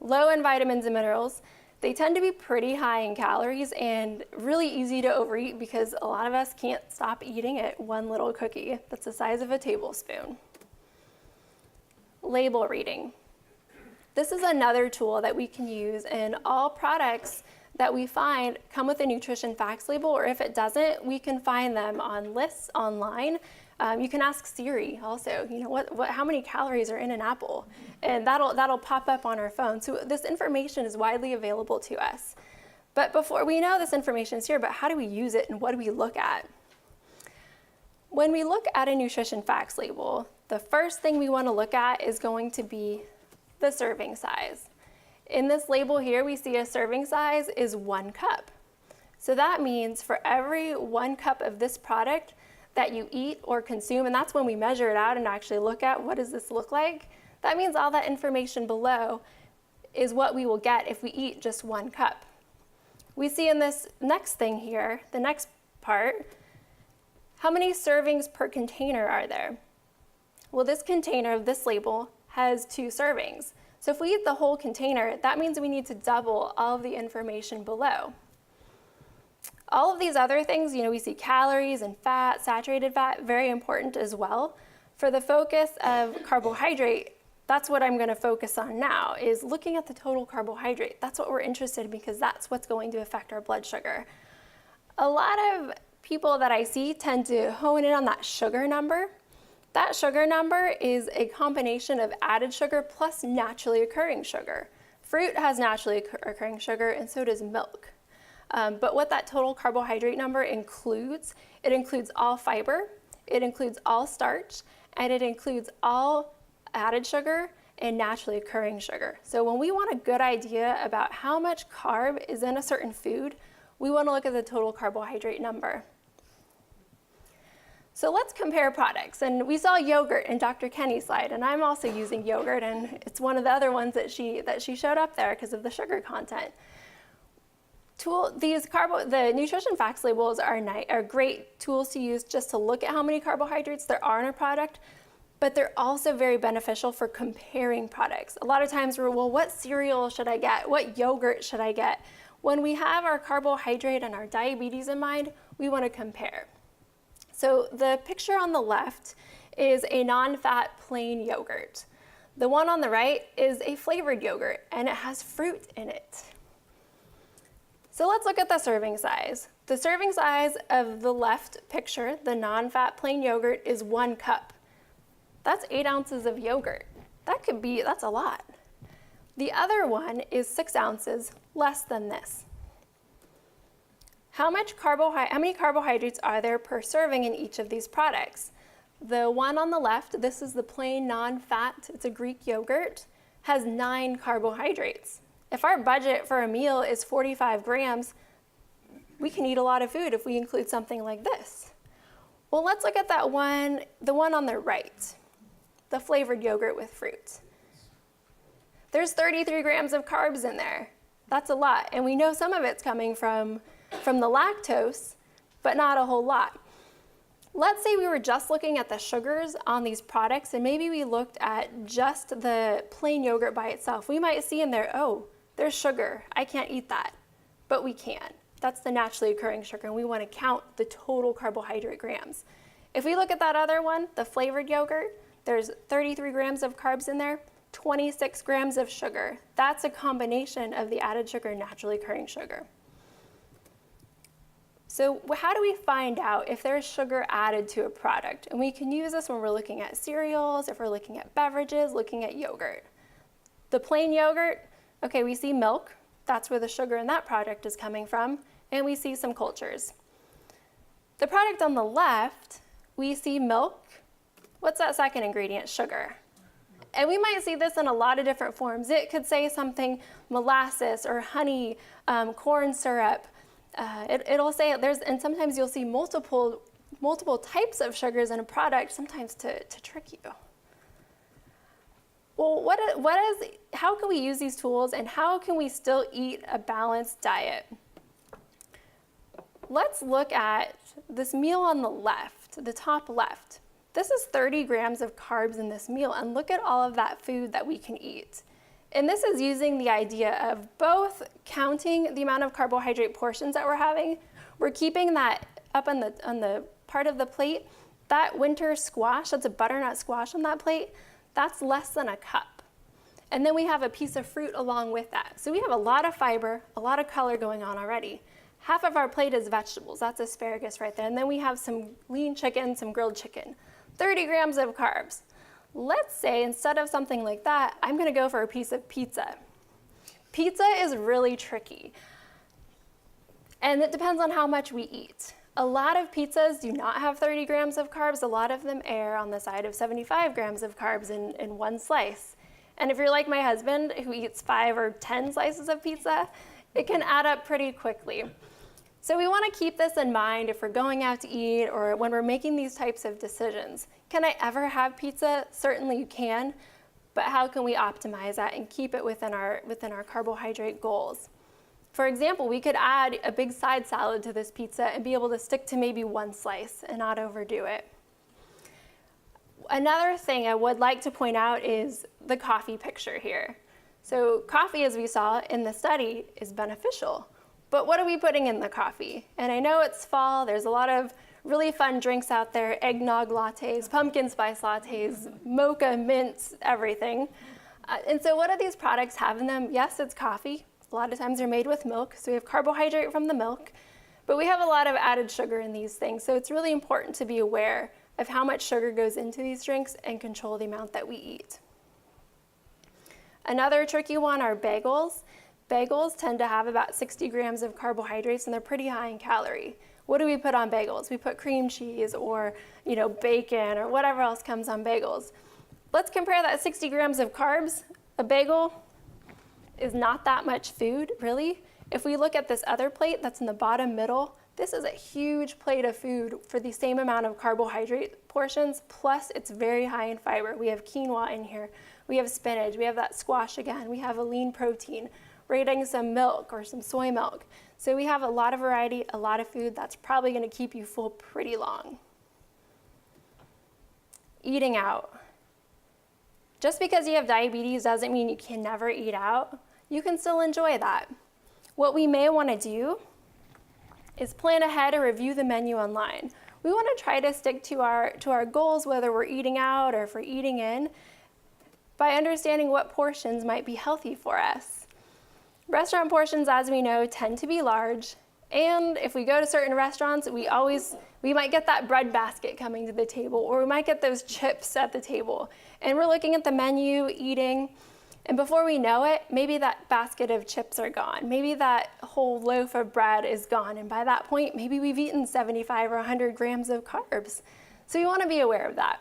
low in vitamins and minerals. They tend to be pretty high in calories and really easy to overeat because a lot of us can't stop eating at one little cookie that's the size of a tablespoon. Label reading. This is another tool that we can use, and all products that we find come with a nutrition facts label, or if it doesn't, we can find them on lists online. You can ask Siri also, how many calories are in an apple? And that'll pop up on our phone. So this information is widely available to us. But before we know this information is here, but how do we use it and what do we look at? When we look at a nutrition facts label, the first thing we want to look at is going to be the serving size. In this label here, we see a serving size is 1 cup. So that means for every 1 cup of this product that you eat or consume, and that's when we measure it out and actually look at what does this look like, that means all that information below is what we will get if we eat just 1 cup. We see in this next thing here, the next part, how many servings per container are there? Well, this container of this label has 2 servings. So if we eat the whole container, that means we need to double all of the information below. All of these other things, we see calories and fat, saturated fat, very important as well. For the focus of carbohydrate, that's what I'm going to focus on now, is looking at the total carbohydrate. That's what we're interested in because that's what's going to affect our blood sugar. A lot of people that I see tend to hone in on that sugar number. That sugar number is a combination of added sugar plus naturally occurring sugar. Fruit has naturally occurring sugar, and so does milk. But what that total carbohydrate number includes, it includes all fiber, it includes all starch, and it includes all added sugar and naturally occurring sugar. So when we want a good idea about how much carb is in a certain food, we want to look at the total carbohydrate number. So let's compare products. And we saw yogurt in Dr. Kenny's slide, and I'm also using yogurt, and it's one of the other ones that she showed up there because of the sugar content. The nutrition facts labels are great tools to use just to look at how many carbohydrates there are in a product, but they're also very beneficial for comparing products. A lot of times we're, well, what cereal should I get? What yogurt should I get? When we have our carbohydrate and our diabetes in mind, we want to compare. So the picture on the left is a non-fat plain yogurt. The one on the right is a flavored yogurt, and it has fruit in it. So let's look at the serving size. The serving size of the left picture, the non-fat plain yogurt, is 1 cup. That's 8 ounces of yogurt. That's a lot. The other one is 6 ounces, less than this. How many carbohydrates are there per serving in each of these products? The one on the left, this is the plain non-fat, it's a Greek yogurt, has 9 carbohydrates. If our budget for a meal is 45 grams, we can eat a lot of food if we include something like this. Well, let's look at the one on the right, the flavored yogurt with fruit. There's 33 grams of carbs in there. That's a lot, and we know some of it's coming from the lactose, but not a whole lot. Let's say we were just looking at the sugars on these products, and maybe we looked at just the plain yogurt by itself. We might see in there, oh, there's sugar. I can't eat that, but we can. That's the naturally occurring sugar, and we want to count the total carbohydrate grams. If we look at that other one, the flavored yogurt, there's 33 grams of carbs in there, 26 grams of sugar. That's a combination of the added sugar and naturally occurring sugar. So how do we find out if there's sugar added to a product? And we can use this when we're looking at cereals, if we're looking at beverages, looking at yogurt. The plain yogurt, okay, we see milk. That's where the sugar in that product is coming from. And we see some cultures. The product on the left, we see milk. What's that second ingredient? Sugar. And we might see this in a lot of different forms. It could say something molasses or honey, corn syrup. It'll say and sometimes you'll see multiple types of sugars in a product, sometimes to trick you. Well, how can we use these tools and how can we still eat a balanced diet? Let's look at this meal on the left, the top left. This is 30 grams of carbs in this meal, and look at all of that food that we can eat. And this is using the idea of both counting the amount of carbohydrate portions that we're having. We're keeping that up on the part of the plate. That winter squash, that's a butternut squash on that plate, that's less than a cup. And then we have a piece of fruit along with that. So we have a lot of fiber, a lot of color going on already. Half of our plate is vegetables. That's asparagus right there. And then we have some lean chicken, some grilled chicken. 30 grams of carbs. Let's say instead of something like that, I'm gonna go for a piece of pizza. Pizza is really tricky. And it depends on how much we eat. A lot of pizzas do not have 30 grams of carbs. A lot of them err on the side of 75 grams of carbs in one slice. And if you're like my husband, who eats 5 or 10 slices of pizza, it can add up pretty quickly. So we want to keep this in mind if we're going out to eat or when we're making these types of decisions. Can I ever have pizza? Certainly you can, but how can we optimize that and keep it within our carbohydrate goals? For example, we could add a big side salad to this pizza and be able to stick to maybe one slice and not overdo it. Another thing I would like to point out is the coffee picture here. So coffee, as we saw in the study, is beneficial. But what are we putting in the coffee? And I know it's fall, there's a lot of really fun drinks out there, eggnog lattes, pumpkin spice lattes, mocha, mints, everything. And so what do these products have in them? Yes, it's coffee. A lot of times they're made with milk, so we have carbohydrate from the milk, but we have a lot of added sugar in these things. So it's really important to be aware of how much sugar goes into these drinks and control the amount that we eat. Another tricky one are bagels. Bagels tend to have about 60 grams of carbohydrates and they're pretty high in calorie. What do we put on bagels? We put cream cheese or bacon or whatever else comes on bagels. Let's compare that 60 grams of carbs. A bagel is not that much food, really. If we look at this other plate that's in the bottom middle, this is a huge plate of food for the same amount of carbohydrate portions, plus it's very high in fiber. We have quinoa in here, we have spinach, we have that squash again, we have a lean protein. We're getting some milk or some soy milk. So we have a lot of variety, a lot of food that's probably gonna keep you full pretty long. Eating out. Just because you have diabetes doesn't mean you can never eat out. You can still enjoy that. What we may wanna do is plan ahead or review the menu online. We wanna try to stick to our goals, whether we're eating out or if we're eating in, by understanding what portions might be healthy for us. Restaurant portions, as we know, tend to be large, and if we go to certain restaurants, we might get that bread basket coming to the table, or we might get those chips at the table, and we're looking at the menu, eating, and before we know it, maybe that basket of chips are gone. Maybe that whole loaf of bread is gone, and by that point, maybe we've eaten 75 or 100 grams of carbs. So you want to be aware of that.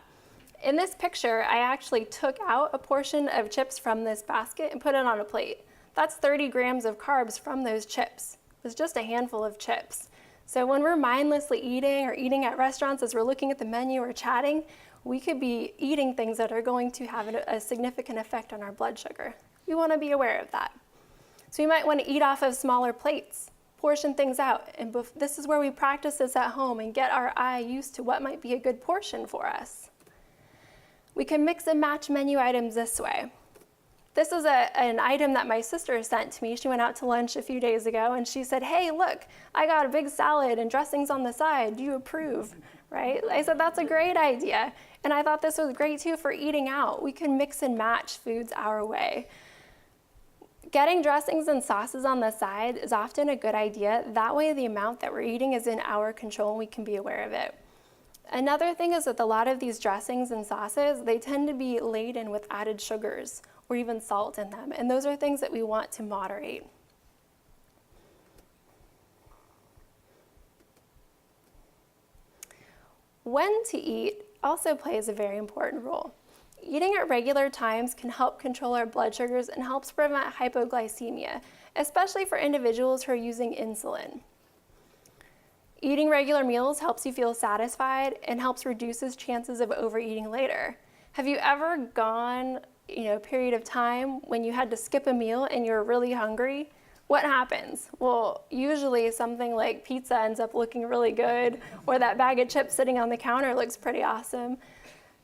In this picture, I actually took out a portion of chips from this basket and put it on a plate. That's 30 grams of carbs from those chips. It was just a handful of chips. So when we're mindlessly eating or eating at restaurants as we're looking at the menu or chatting, we could be eating things that are going to have a significant effect on our blood sugar. We want to be aware of that. So we might want to eat off of smaller plates, portion things out, and this is where we practice this at home and get our eye used to what might be a good portion for us. We can mix and match menu items this way. This is an item that my sister sent to me. She went out to lunch a few days ago and she said, hey, look, I got a big salad and dressings on the side. Do you approve? Right? I said, that's a great idea. And I thought this was great too for eating out. We can mix and match foods our way. Getting dressings and sauces on the side is often a good idea. That way the amount that we're eating is in our control and we can be aware of it. Another thing is that a lot of these dressings and sauces, they tend to be laden with added sugars or even salt in them. And those are things that we want to moderate. When to eat also plays a very important role. Eating at regular times can help control our blood sugars and helps prevent hypoglycemia, especially for individuals who are using insulin. Eating regular meals helps you feel satisfied and helps reduces chances of overeating later. Have you ever gone, a period of time when you had to skip a meal and you're really hungry? What happens? Well, usually something like pizza ends up looking really good, or that bag of chips sitting on the counter looks pretty awesome.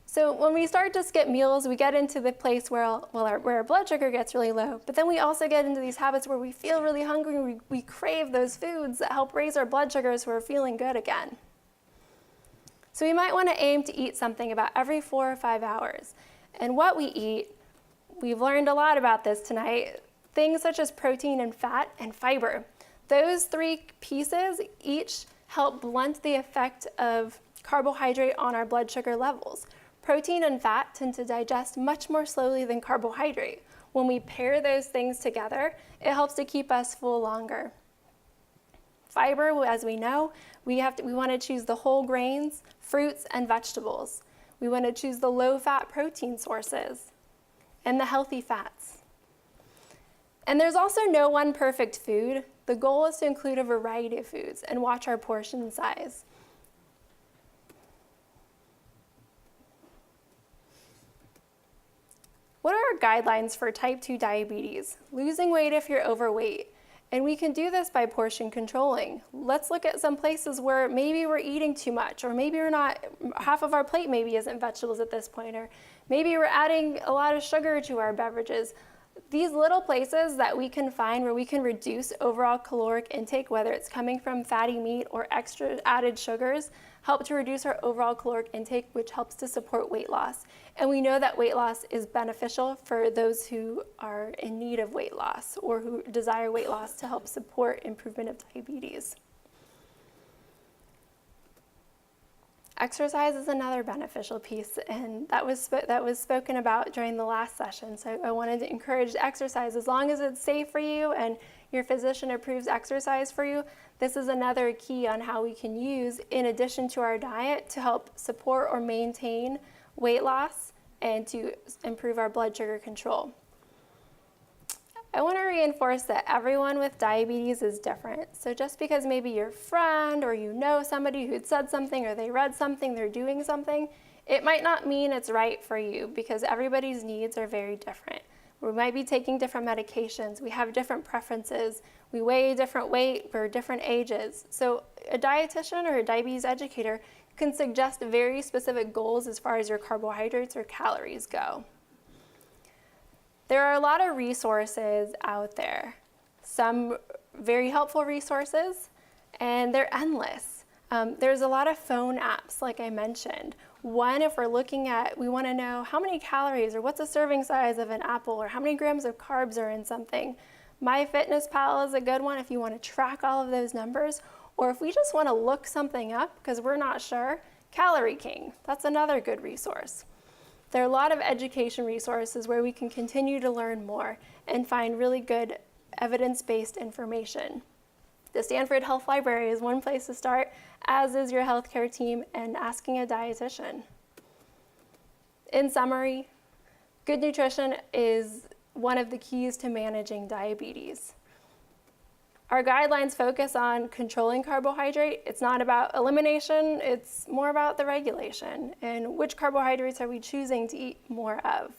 So when we start to skip meals, we get into the place where our blood sugar gets really low, but then we also get into these habits where we feel really hungry and we crave those foods that help raise our blood sugar so we're feeling good again. So we might want to aim to eat something about every 4 or 5 hours. And what we eat, we've learned a lot about this tonight, things such as protein and fat and fiber. Those 3 pieces each help blunt the effect of carbohydrate on our blood sugar levels. Protein and fat tend to digest much more slowly than carbohydrate. When we pair those things together, it helps to keep us full longer. Fiber, as we know, we want to choose the whole grains, fruits, and vegetables. We want to choose the low-fat protein sources and the healthy fats. And there's also no one perfect food. The goal is to include a variety of foods and watch our portion size. What are our guidelines for type 2 diabetes? Losing weight if you're overweight. And we can do this by portion controlling. Let's look at some places where maybe we're eating too much, or maybe we're not, half of our plate maybe isn't vegetables at this point, or maybe we're adding a lot of sugar to our beverages. These little places that we can find where we can reduce overall caloric intake, whether it's coming from fatty meat or extra added sugars, help to reduce our overall caloric intake, which helps to support weight loss. And we know that weight loss is beneficial for those who are in need of weight loss or who desire weight loss to help support improvement of diabetes. Exercise is another beneficial piece, and that was spoken about during the last session. So I wanted to encourage exercise as long as it's safe for you and your physician approves exercise for you. This is another key on how we can use, in addition to our diet, to help support or maintain weight loss and to improve our blood sugar control. I want to reinforce that everyone with diabetes is different. So just because maybe your friend or you know somebody who'd said something or they read something, they're doing something, it might not mean it's right for you, because everybody's needs are very different. We might be taking different medications, we have different preferences, we weigh a different weight, we're different ages. So a dietitian or a diabetes educator can suggest very specific goals as far as your carbohydrates or calories go. There are a lot of resources out there, some very helpful resources, and they're endless. There's a lot of phone apps, like I mentioned. One, if we're looking at, we want to know how many calories or what's a serving size of an apple or how many grams of carbs are in something. MyFitnessPal is a good one if you want to track all of those numbers, or if we just want to look something up because we're not sure. Calorie King, that's another good resource. There are a lot of education resources where we can continue to learn more and find really good evidence-based information. The Stanford Health Library is one place to start, as is your healthcare team and asking a dietitian. In summary, good nutrition is one of the keys to managing diabetes. Our guidelines focus on controlling carbohydrate. It's not about elimination, it's more about the regulation and which carbohydrates are we choosing to eat more of.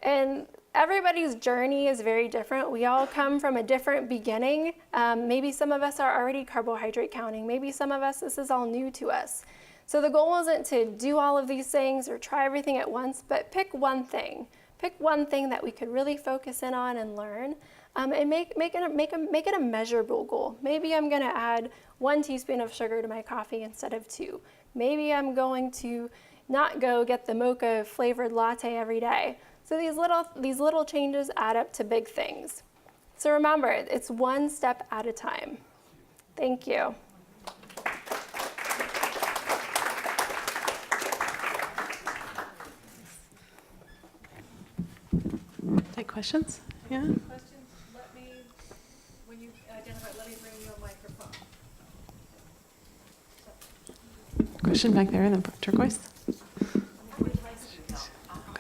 And everybody's journey is very different. We all come from a different beginning. Maybe some of us are already carbohydrate counting. Maybe some of us, this is all new to us. So the goal isn't to do all of these things or try everything at once, but pick one thing. Pick one thing that we could really focus in on and learn. And make it a measurable goal. Maybe I'm going to add 1 teaspoon of sugar to my coffee instead of 2. Maybe I'm going to not go get the mocha flavored latte every day. So these little changes add up to big things. So remember, it's one step at a time. Thank you. Take questions? Yeah? Questions, when you identify, let me bring you a microphone. question back there, and then turquoise.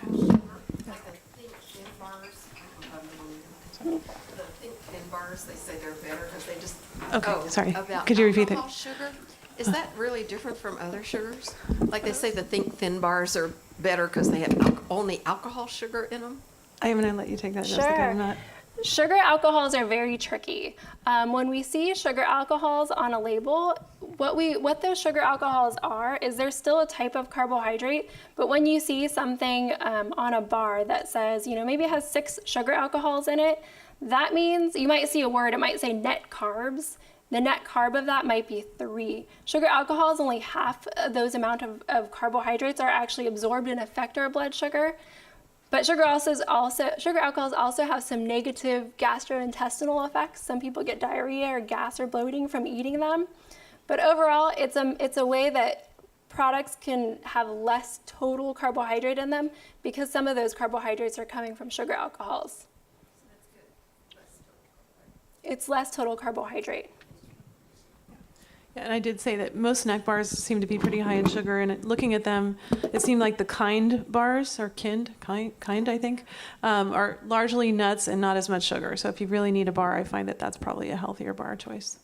In bars, they say they're better because they just. Okay, Oh, sorry. about Could you repeat that? alcohol sugar? Is that really different from other sugars? Like they say the Think Thin bars are better because they have only alcohol sugar in them? I'm going to let you take that, Jessica. Sure. I'm not. Sugar alcohols are very tricky. When we see sugar alcohols on a label, what those sugar alcohols are is they're still a type of carbohydrate, but when you see something on a bar that says, maybe it has 6 sugar alcohols in it, that means you might see a word, it might say net carbs. The net carb of that might be 3. Sugar alcohols, only half of those amount of carbohydrates are actually absorbed and affect our blood sugar. But sugar alcohols also have some negative gastrointestinal effects. Some people get diarrhea or gas or bloating from eating them. But overall, it's a way that products can have less total carbohydrate in them because some of those carbohydrates are coming from sugar alcohols. It's less total carbohydrate. Yeah, and I did say that most snack bars seem to be pretty high in sugar, and looking at them, it seemed like the Kind bars, or Kind, I think, are largely nuts and not as much sugar. So if you really need a bar, I find that that's probably a healthier bar choice.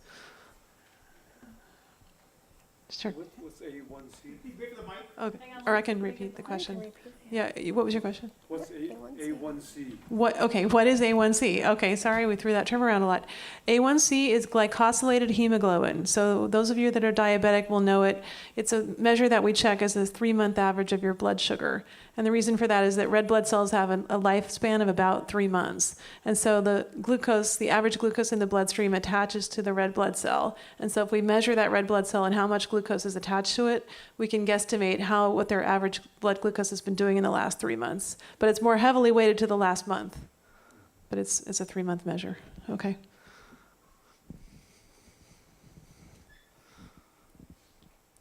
Sure. What's A1C? Okay. Or I can repeat the question. Yeah, what was your question? What's A1C? What is A1C? Okay, sorry, we threw that term around a lot. A1C is glycosylated hemoglobin. So those of you that are diabetic will know it. It's a measure that we check as the 3-month average of your blood sugar. And the reason for that is that red blood cells have a lifespan of about 3 months. And so the average glucose in the bloodstream attaches to the red blood cell. And so if we measure that red blood cell and how much glucose is attached to it, we can guesstimate what their average blood glucose has been doing in the last 3 months. But it's more heavily weighted to the last month. But it's a 3-month measure. Okay.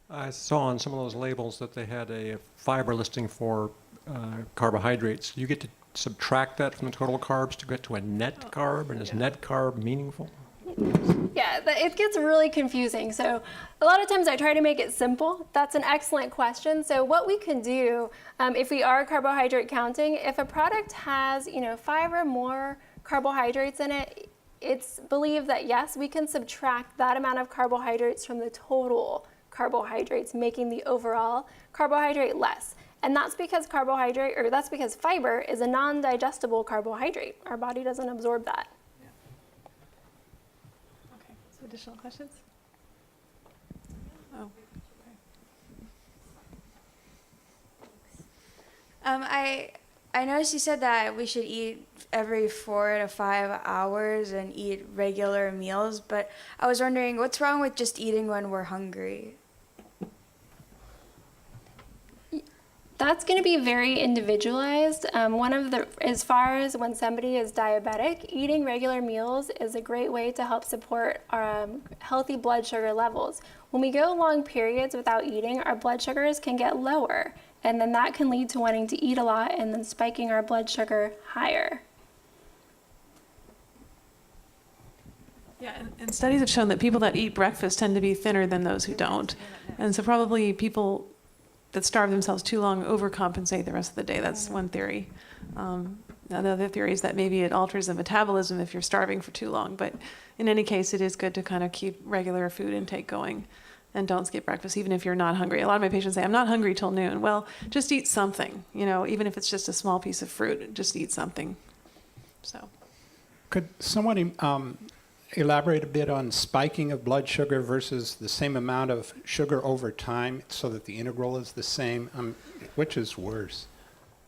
I saw on some of those labels that they had a fiber listing for carbohydrates. You get to subtract that from the total carbs to get to a net carb, and is net carb meaningful? Yeah, it gets really confusing. So a lot of times I try to make it simple. That's an excellent question. So what we can do, if we are carbohydrate counting, if a product has 5 or more carbohydrates in it, it's believed that yes, we can subtract that amount of carbohydrates from the total carbohydrates, making the overall carbohydrate less. And that's because fiber is a non-digestible carbohydrate. Our body doesn't absorb that. Okay. So additional questions? Oh. I noticed you said that we should eat every 4 to 5 hours and eat regular meals, but I was wondering what's wrong with just eating when we're hungry? That's going to be very individualized. As far as when somebody is diabetic, eating regular meals is a great way to help support healthy blood sugar levels. When we go long periods without eating, our blood sugars can get lower, and then that can lead to wanting to eat a lot and then spiking our blood sugar higher. Yeah, and studies have shown that people that eat breakfast tend to be thinner than those who don't. And so probably people that starve themselves too long overcompensate the rest of the day. That's one theory. The other theory is that maybe it alters the metabolism if you're starving for too long. But in any case, it is good to kind of keep regular food intake going and don't skip breakfast, even if you're not hungry. A lot of my patients say, I'm not hungry till noon. Well, just eat something, even if it's just a small piece of fruit, just eat something. So. Could someone elaborate a bit on spiking of blood sugar versus the same amount of sugar over time so that the integral is the same? Which is worse?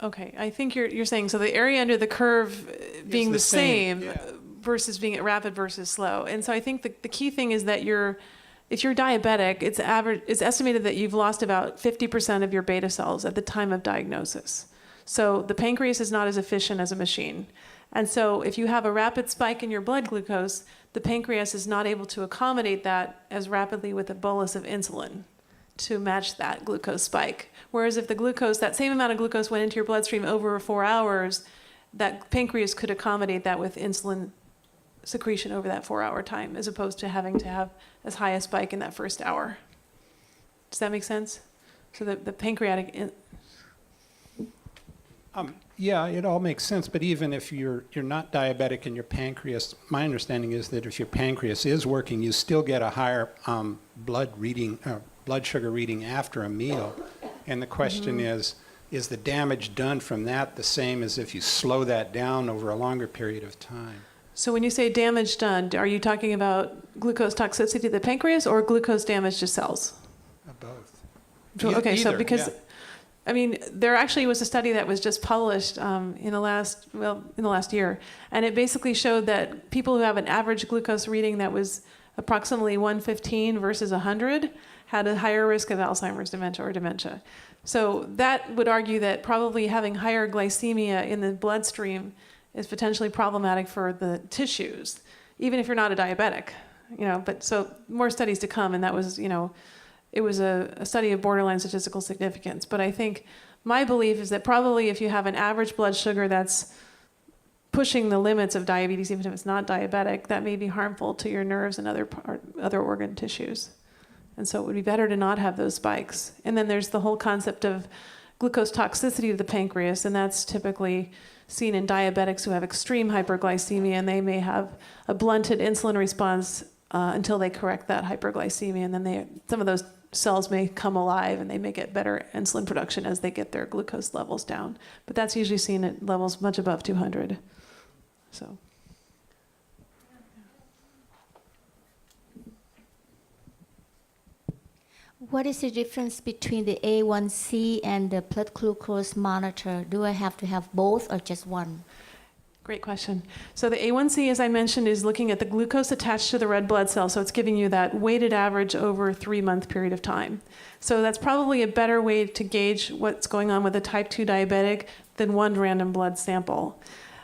Okay, I think you're saying, so the area under the curve being the same yeah. versus being rapid versus slow. And so I think the key thing is that if you're diabetic, it's estimated that you've lost about 50% of your beta cells at the time of diagnosis. So the pancreas is not as efficient as a machine. And so if you have a rapid spike in your blood glucose, the pancreas is not able to accommodate that as rapidly with a bolus of insulin to match that glucose spike. Whereas if that same amount of glucose went into your bloodstream over 4 hours, that pancreas could accommodate that with insulin secretion over that 4-hour time, as opposed to having to have as high a spike in that first hour. Does that make sense? So the pancreatic, Yeah, it all makes sense, but even if you're not diabetic and your pancreas, my understanding is that if your pancreas is working, you still get a higher blood sugar reading after a meal. And the question is the damage done from that the same as if you slow that down over a longer period of time? so when you say damage done, are you talking about glucose toxicity to the pancreas or glucose damage to cells? Both. Okay, so Either, because, yeah. I mean, there actually was a study that was just published in the last year, and it basically showed that people who have an average glucose reading that was approximately 115 versus 100 had a higher risk of Alzheimer's dementia or dementia. So that would argue that probably having higher glycemia in the bloodstream is potentially problematic for the tissues, even if you're not a diabetic, but so more studies to come, and that was, it was a study of borderline statistical significance. But I think my belief is that probably if you have an average blood sugar that's pushing the limits of diabetes, even if it's not diabetic, that may be harmful to your nerves and other organ tissues. And so it would be better to not have those spikes. And then there's the whole concept of glucose toxicity to the pancreas, and that's typically seen in diabetics who have extreme hyperglycemia, and they may have a blunted insulin response until they correct that hyperglycemia, and then some of those cells may come alive and they may get better insulin production as they get their glucose levels down. But that's usually seen at levels much above 200. So. What is the difference between the A1C and the blood glucose monitor? Do I have to have both or just one? Great question. So the A1C, as I mentioned, is looking at the glucose attached to the red blood cell. So it's giving you that weighted average over a 3-month period of time. So that's probably a better way to gauge what's going on with a type 2 diabetic than one random blood sample.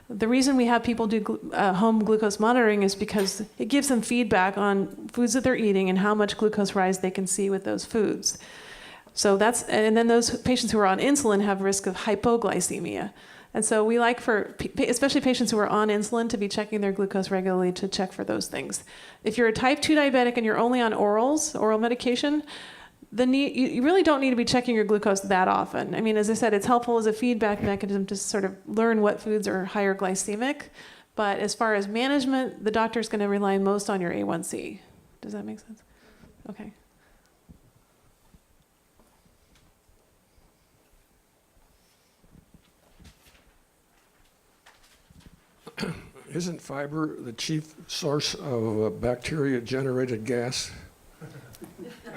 The reason we have people do home glucose monitoring is because it gives them feedback on foods that they're eating and how much glucose rise they can see with those foods. So and then those patients who are on insulin have risk of hypoglycemia. And so we like especially patients who are on insulin, to be checking their glucose regularly to check for those things. If you're a type 2 diabetic and you're only on oral medication, then you really don't need to be checking your glucose that often. I mean, as I said, it's helpful as a feedback mechanism to sort of learn what foods are higher glycemic. But as far as management, the doctor's going to rely most on your A1C. Does that make sense? Okay. Isn't fiber the chief source of bacteria-generated gas?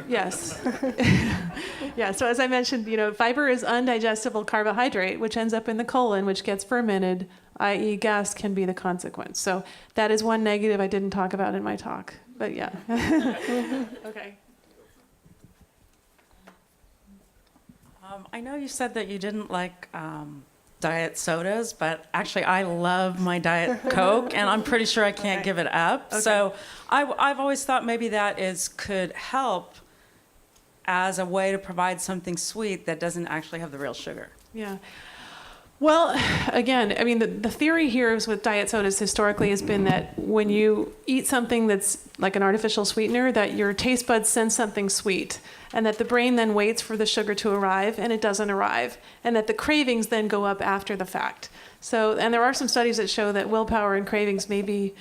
Yes. Yeah, so as I mentioned, fiber is undigestible carbohydrate, which ends up in the colon, which gets fermented, i.e. gas can be the consequence. So that is one negative I didn't talk about in my talk, but yeah. Okay. I know you said that you didn't like diet sodas, but actually I love my Diet Coke, and I'm pretty sure I can't give it up. Okay. So I've always thought maybe that could help as a way to provide something sweet that doesn't actually have the real sugar. Yeah. Well, again, I mean, the theory here is with diet sodas historically has been that when you eat something that's like an artificial sweetener, that your taste buds sense something sweet, and that the brain then waits for the sugar to arrive, and it doesn't arrive, and that the cravings then go up after the fact. So, and there are some studies that show that willpower and cravings may be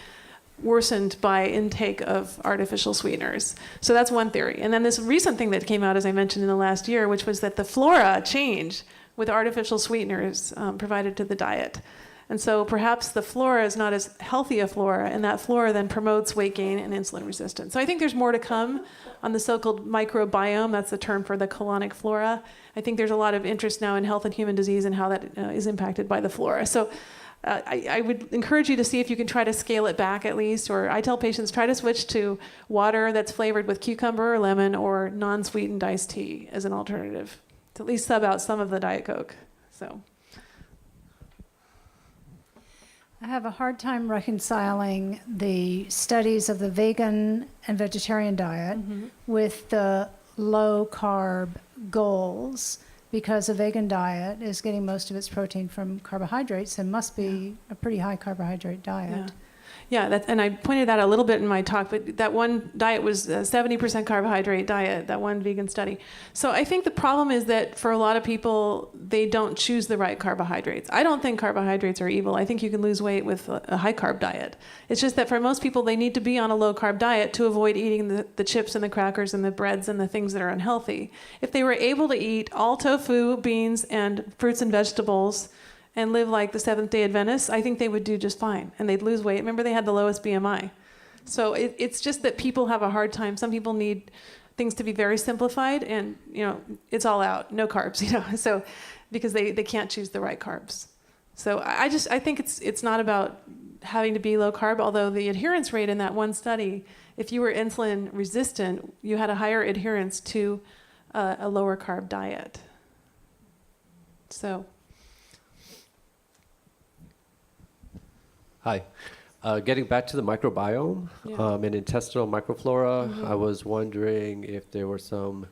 worsened by intake of artificial sweeteners. So that's one theory. And then this recent thing that came out, as I mentioned, in the last year, which was that the flora changed with artificial sweeteners provided to the diet. And so perhaps the flora is not as healthy a flora, and that flora then promotes weight gain and insulin resistance. So I think there's more to come on the so-called microbiome. That's the term for the colonic flora. I think there's a lot of interest now in health and human disease and how that is impacted by the flora. So I would encourage you to see if you can try to scale it back at least, or I tell patients try to switch to water that's flavored with cucumber or lemon or non-sweetened iced tea as an alternative to at least sub out some of the Diet Coke. So. I have a hard time reconciling the studies of the vegan and vegetarian diet with the low carb goals, because a vegan diet is getting most of its protein from carbohydrates and must be a pretty high carbohydrate diet. Yeah, and I pointed that out a little bit in my talk, but that one diet was a 70% carbohydrate diet, that one vegan study. So I think the problem is that for a lot of people, they don't choose the right carbohydrates. I don't think carbohydrates are evil. I think you can lose weight with a high carb diet. It's just that for most people, they need to be on a low carb diet to avoid eating the chips and the crackers and the breads and the things that are unhealthy. If they were able to eat all tofu, beans, and fruits and vegetables, and live like the Seventh-day Adventists, I think they would do just fine, and they'd lose weight. Remember, they had the lowest BMI. So it's just that people have a hard time. Some people need things to be very simplified, and it's all out, no carbs, so because they can't choose the right carbs. So I think it's not about having to be low carb, although the adherence rate in that one study, if you were insulin resistant, you had a higher adherence to a lower carb diet. So. Hi. Getting back to the microbiome and intestinal microflora, I was wondering if there were some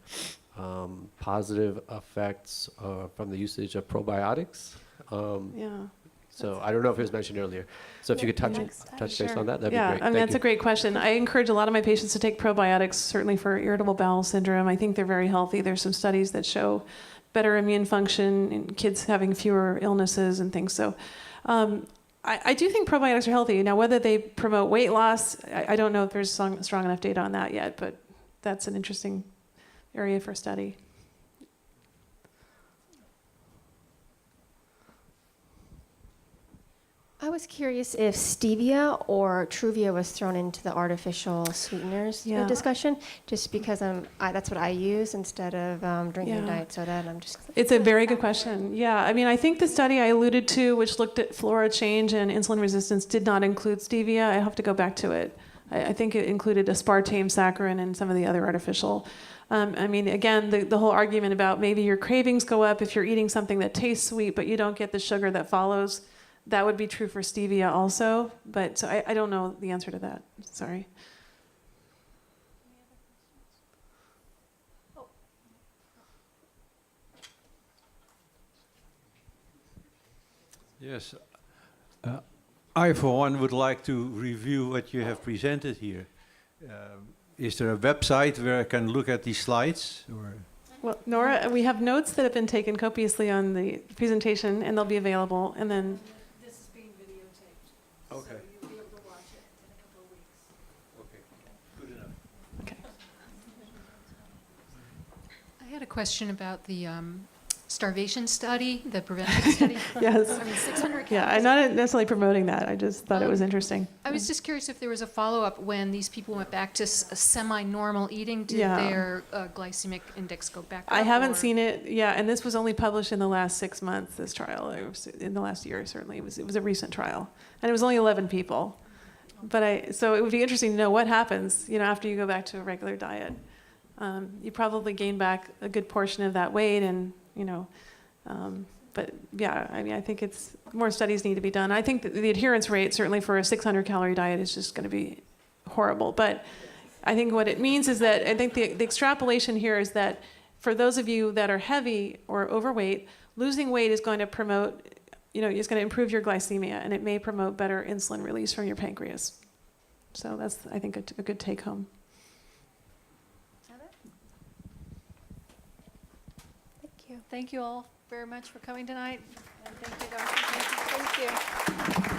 positive effects from the usage of probiotics. So I don't know if it was mentioned earlier. So if you could touch base on that, that'd be great. That's a great question. I encourage a lot of my patients to take probiotics, certainly for irritable bowel syndrome. I think they're very healthy. There's some studies that show better immune function in kids having fewer illnesses and things. So I do think probiotics are healthy. Now, whether they promote weight loss, I don't know if there's strong enough data on that yet, but that's an interesting area for study. I was curious if stevia or Truvia was thrown into the artificial sweeteners discussion, just because that's what I use instead of drinking diet soda, and I'm just... It's a very good question. Yeah, I mean, I think the study I alluded to, which looked at flora change and insulin resistance, did not include stevia. I have to go back to it. I think it included aspartame, saccharin, and some of the other artificial. I mean, again, the whole argument about maybe your cravings go up if you're eating something that tastes sweet, but you don't get the sugar that follows. That would be true for stevia also, but so I don't know the answer to that. Sorry. Yes. I, for one, would like to review what you have presented here. Is there a website where I can look at these slides? Or? Well, Nora, we have notes that have been taken copiously on the presentation, and they'll be available, and then... Okay. So you'll be able to watch it in a couple of weeks. Okay, good enough. Okay. I had a question about the starvation study, the prevention study. Yes. I mean, 600 calories. Yeah, I'm not necessarily promoting that. I just thought it was interesting. I was just curious if there was a follow-up when these people went back to a semi-normal eating. Did their glycemic index go back up? I haven't seen it. Yeah, and this was only published in the last 6 months, this trial. It was in the last year, certainly. It was a recent trial. And it was only 11 people. But so it would be interesting to know what happens, after you go back to a regular diet. You probably gain back a good portion of that weight and, but yeah, I mean, I think more studies need to be done. I think that the adherence rate, certainly for a 600-calorie diet, is just going to be horrible. But I think what it means is that I think the extrapolation here is that for those of you that are heavy or overweight, losing weight is going to promote, it's going to improve your glycemia, and it may promote better insulin release from your pancreas. So that's, I think, a good take home. Thank you. Thank you all very much for coming tonight. And thank you, Dr. Thank you.